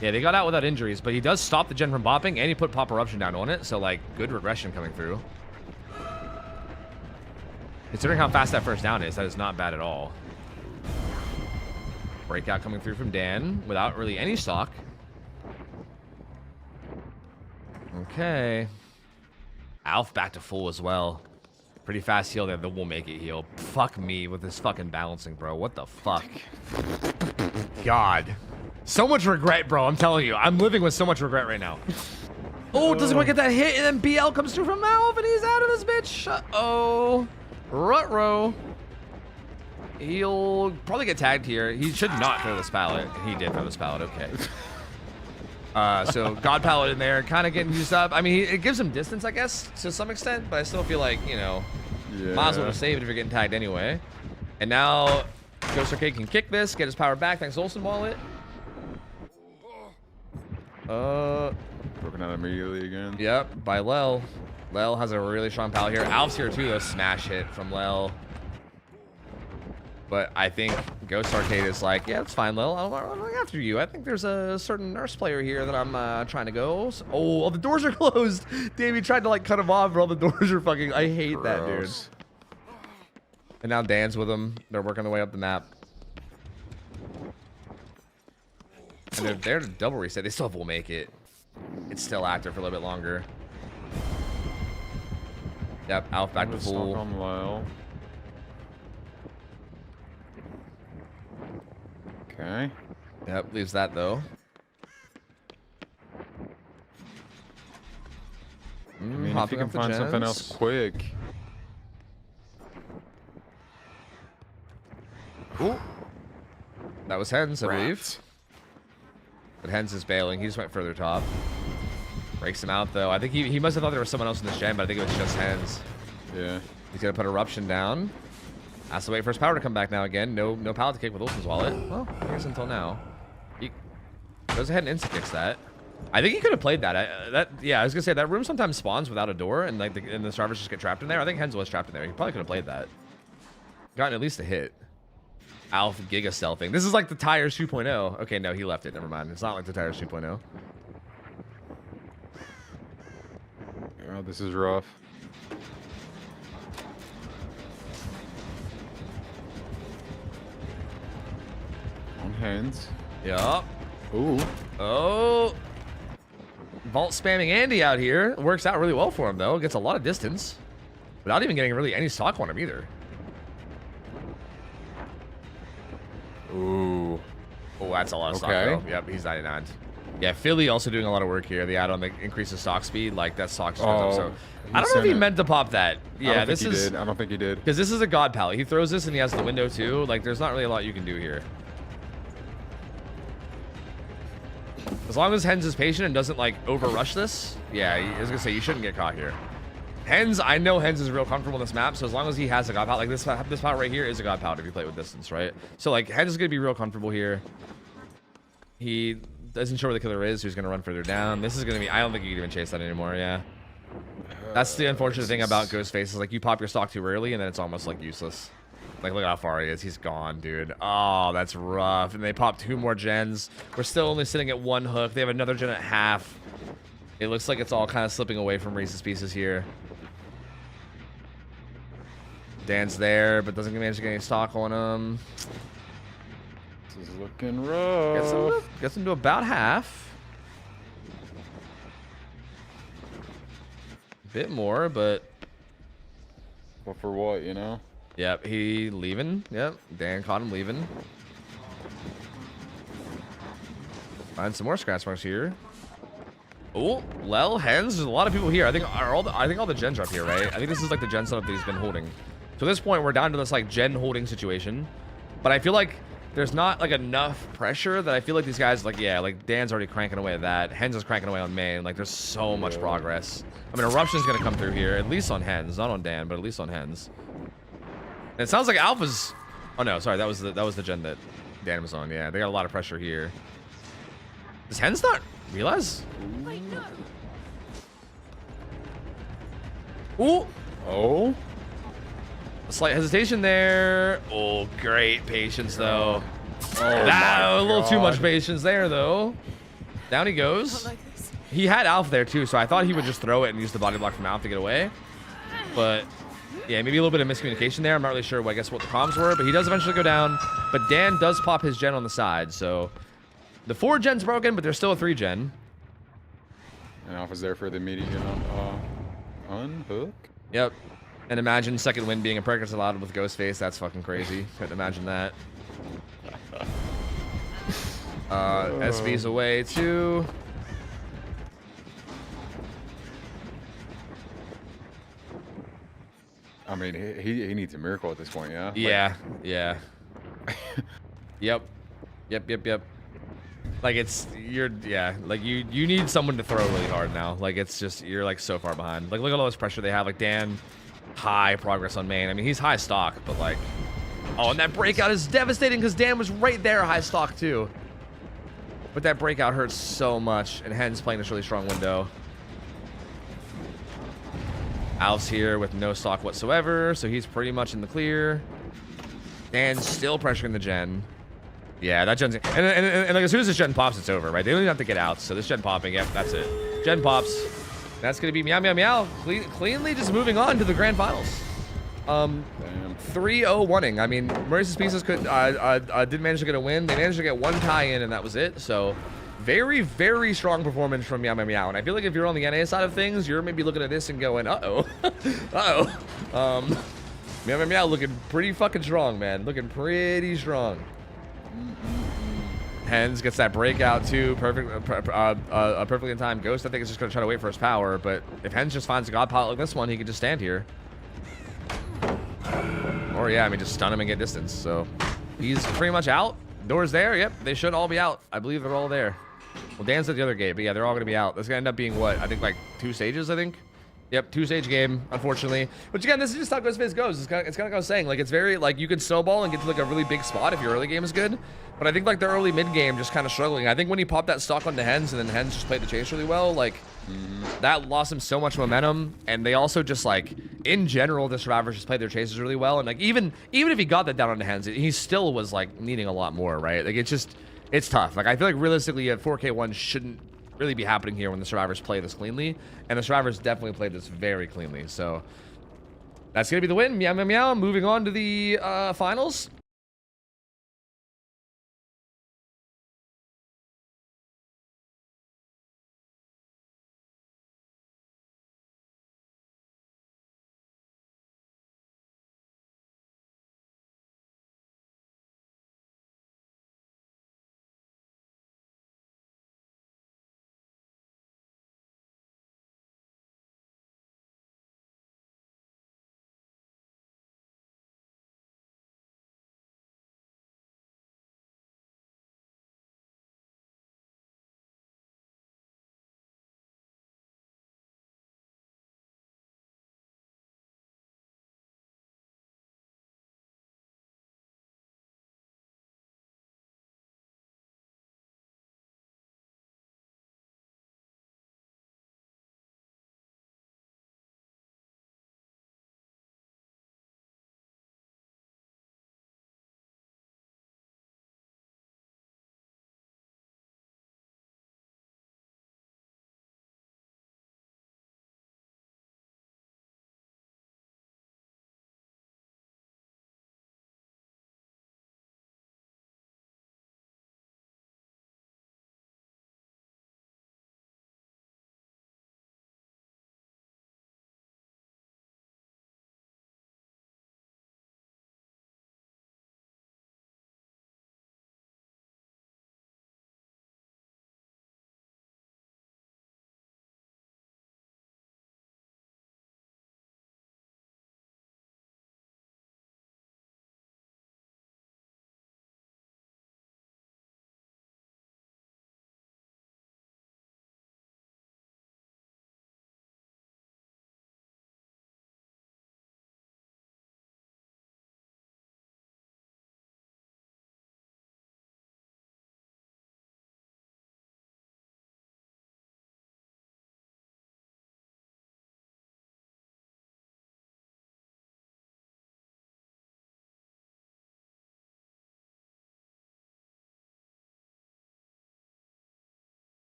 Yeah, they got out without injuries, but he does stop the gen from bopping, and he put Pop Eruption down on it, so, like, good regression coming through. Considering how fast that first down is, that is not bad at all. Breakout coming through from Dan without really any stock. Okay. Alf back to full as well. Pretty fast heal there. We'll make it heal. Fuck me with this fucking balancing, bro. What the fuck? God. So much regret, bro. I'm telling you. I'm living with so much regret right now. Oh, doesn't quite get that hit, and then BL comes through from Alf, and he's out of this bitch. Uh-oh. Ruh-roh. He'll probably get tagged here. He should not throw this pallet. He did throw this pallet. Okay. So God Pallet in there, kind of getting used up. I mean, it gives him distance, I guess, to some extent, but I still feel like, you know, might as well just save it if you're getting tagged anyway. And now Ghost Arcade can kick this, get his power back. Thanks, Olsen Wallet. Broken out immediately again. Yep, by Lel. Lel has a really strong pallet here. Alf's here too, though. Smash hit from Lel. But I think Ghost Arcade is like, yeah, it's fine, Lil. I'm going after you. I think there's a certain nurse player here that I'm trying to go. So, oh, the doors are closed. Davey tried to like cut him off, but all the doors are fucking. I hate that, dude. And now Dan's with him. They're working their way up the map. And they're there to double reset. They still will make it. It's still active for a little bit longer. Yep, Alf back to full. Okay. Yep, leaves that though. I mean, if you can find something else quick. Ooh. That was Hens, I believe. But Hens is bailing. He just went further top. Breaks him out though. I think he must have thought there was someone else in this gen, but I think it was just Hens. Yeah. He's gonna put Eruption down. Has to wait for his power to come back now again. No pallet to kick with Olsen's wallet. Well, I guess until now. He goes ahead and insta-kicks that. I think he could have played that. Yeah, I was gonna say that room sometimes spawns without a door, and like the starvers just get trapped in there. I think Hens was trapped in there. He probably could have played that. Gotten at least a hit. Alf Giga Stealthing. This is like the Tires 2.0. Okay, no, he left it. Never mind. It's not like the Tires 2.0. Oh, this is rough. Hands. Yup. Ooh. Oh. Vault spamming Andy out here. Works out really well for him, though. Gets a lot of distance. Without even getting really any stock on him, either. Ooh. Oh, that's a lot of stock, though. Yep, he's 99. Yeah, Philly also doing a lot of work here. The add-on that increases stock speed. Like, that stock just goes up. So I don't know if he meant to pop that. Yeah, I don't think he did. Because this is a God Pallet. He throws this and he has the window, too. Like, there's not really a lot you can do here. As long as Hens is patient and doesn't, like, over-rush this, yeah, I was going to say, you shouldn't get caught here. Hens, I know Hens is real comfortable in this map, so as long as he has a God Pallet, like this pallet right here is a God Pallet if you play it with distance, right? So, like, Hens is going to be real comfortable here. He isn't sure where the killer is, so he's going to run further down. This is going to be, I don't think you can even chase that anymore, yeah. That's the unfortunate thing about Ghostface, is, like, you pop your stock too early, and then it's almost, like, useless. Like, look how far he is. He's gone, dude. Oh, that's rough. And they popped 2 more gens. We're still only sitting at 1 hook. They have another gen at half. It looks like it's all kind of slipping away from Maurices Pieces here. Dan's there, but doesn't manage to get any stock on him. This is looking rough. Gets him to about half. A bit more, but... Well, for what, you know? Yep, he leaving. Yep, Dan caught him leaving. Find some more scratch marks here. Oh, Lel, Hens. There's a lot of people here. I think all the gens are up here, right? I think this is like the gen setup that he's been holding. So at this point, we're down to this like gen holding situation. But I feel like there's not like enough pressure that I feel like these guys like, yeah, like Dan's already cranking away at that. Hens is cranking away on main. Like there's so much progress. I mean, Eruption's gonna come through here, at least on Hens, not on Dan, but at least on Hens. And it sounds like Alpha's... Oh, no, sorry. That was the gen that Dan was on. Yeah, they got a lot of pressure here. Does Hens not realize? Ooh. Oh. A slight hesitation there. Oh, great patience, though. Oh, a little too much patience there, though. Down he goes. He had Alpha there, too, so I thought he would just throw it and use the body block from Alpha to get away. But... yeah, maybe a little bit of miscommunication there. I'm not really sure, I guess, what the comms were, but he does eventually go down. But Dan does pop his gen on the side, so the 4 gen's broken, but there's still a 3 gen. And Alpha's there for the immediate unhook. Yep. And imagine second win being a Perkins allowed with Ghostface. That's fucking crazy. Couldn't imagine that. SB's away too. I mean, he needs a miracle at this point, yeah? Yeah, yeah. Yep. Like like you need someone to throw really hard now. Like it's just, you're like so far behind. Like look at all this pressure they have. Like Dan, high progress on main. I mean, he's high stock, but like, oh, and that breakout is devastating because Dan was right there high stock too. But that breakout hurts so much, and Hen's playing this really strong window. Alf's here with no stock whatsoever, so he's pretty much in the clear. Dan's still pressuring the gen. Yeah, that gen's... And like, as soon as this gen pops, it's over, right? They don't even have to get out, so this gen popping, yep, that's it. Gen pops. That's going to be Meow cleanly just moving on to the grand finals. 3-0-1-ing. I mean, Maurices Pieces did manage to get a win. They managed to get one tie-in, and that was it, so... Very, very strong performance from Meow. And I feel like if you're on the NA side of things, you're maybe looking at this and going, uh-oh. Uh-oh. Meow looking pretty fucking strong, man. Looking pretty strong. Hens gets that breakout too. Perfectly in time. Ghost, I think, is just going to try to wait for his power. But if Hens just finds a god pilot like this one, he can just stand here. Or, yeah, I mean, just stun him and get distance. So he's pretty much out. Doors there. Yep, they should all be out. I believe they're all there. Well, Dan's at the other gate, but yeah, they're all going to be out. That's going to end up being what? I think like 2 stages, I think. Yep, 2-stage game, unfortunately. Which again, this is just how Ghostface goes. It's kind of like I was saying, like it's very like you can snowball and get to like a really big spot if your early game is good. But I think like the early mid game just kind of struggling. I think when he popped that stock onto Hens and then Hens just played the chase really well, like that lost him so much momentum. And they also just like in general, the survivors just played their chases really well. And like even if he got that down onto Hens, he still was like needing a lot more, right? Like it's tough. Like I feel like realistically, a 4K1 shouldn't really be happening here when the survivors play this cleanly, and the survivors definitely played this very cleanly. So that's gonna be the win. Meow moving on to the finals.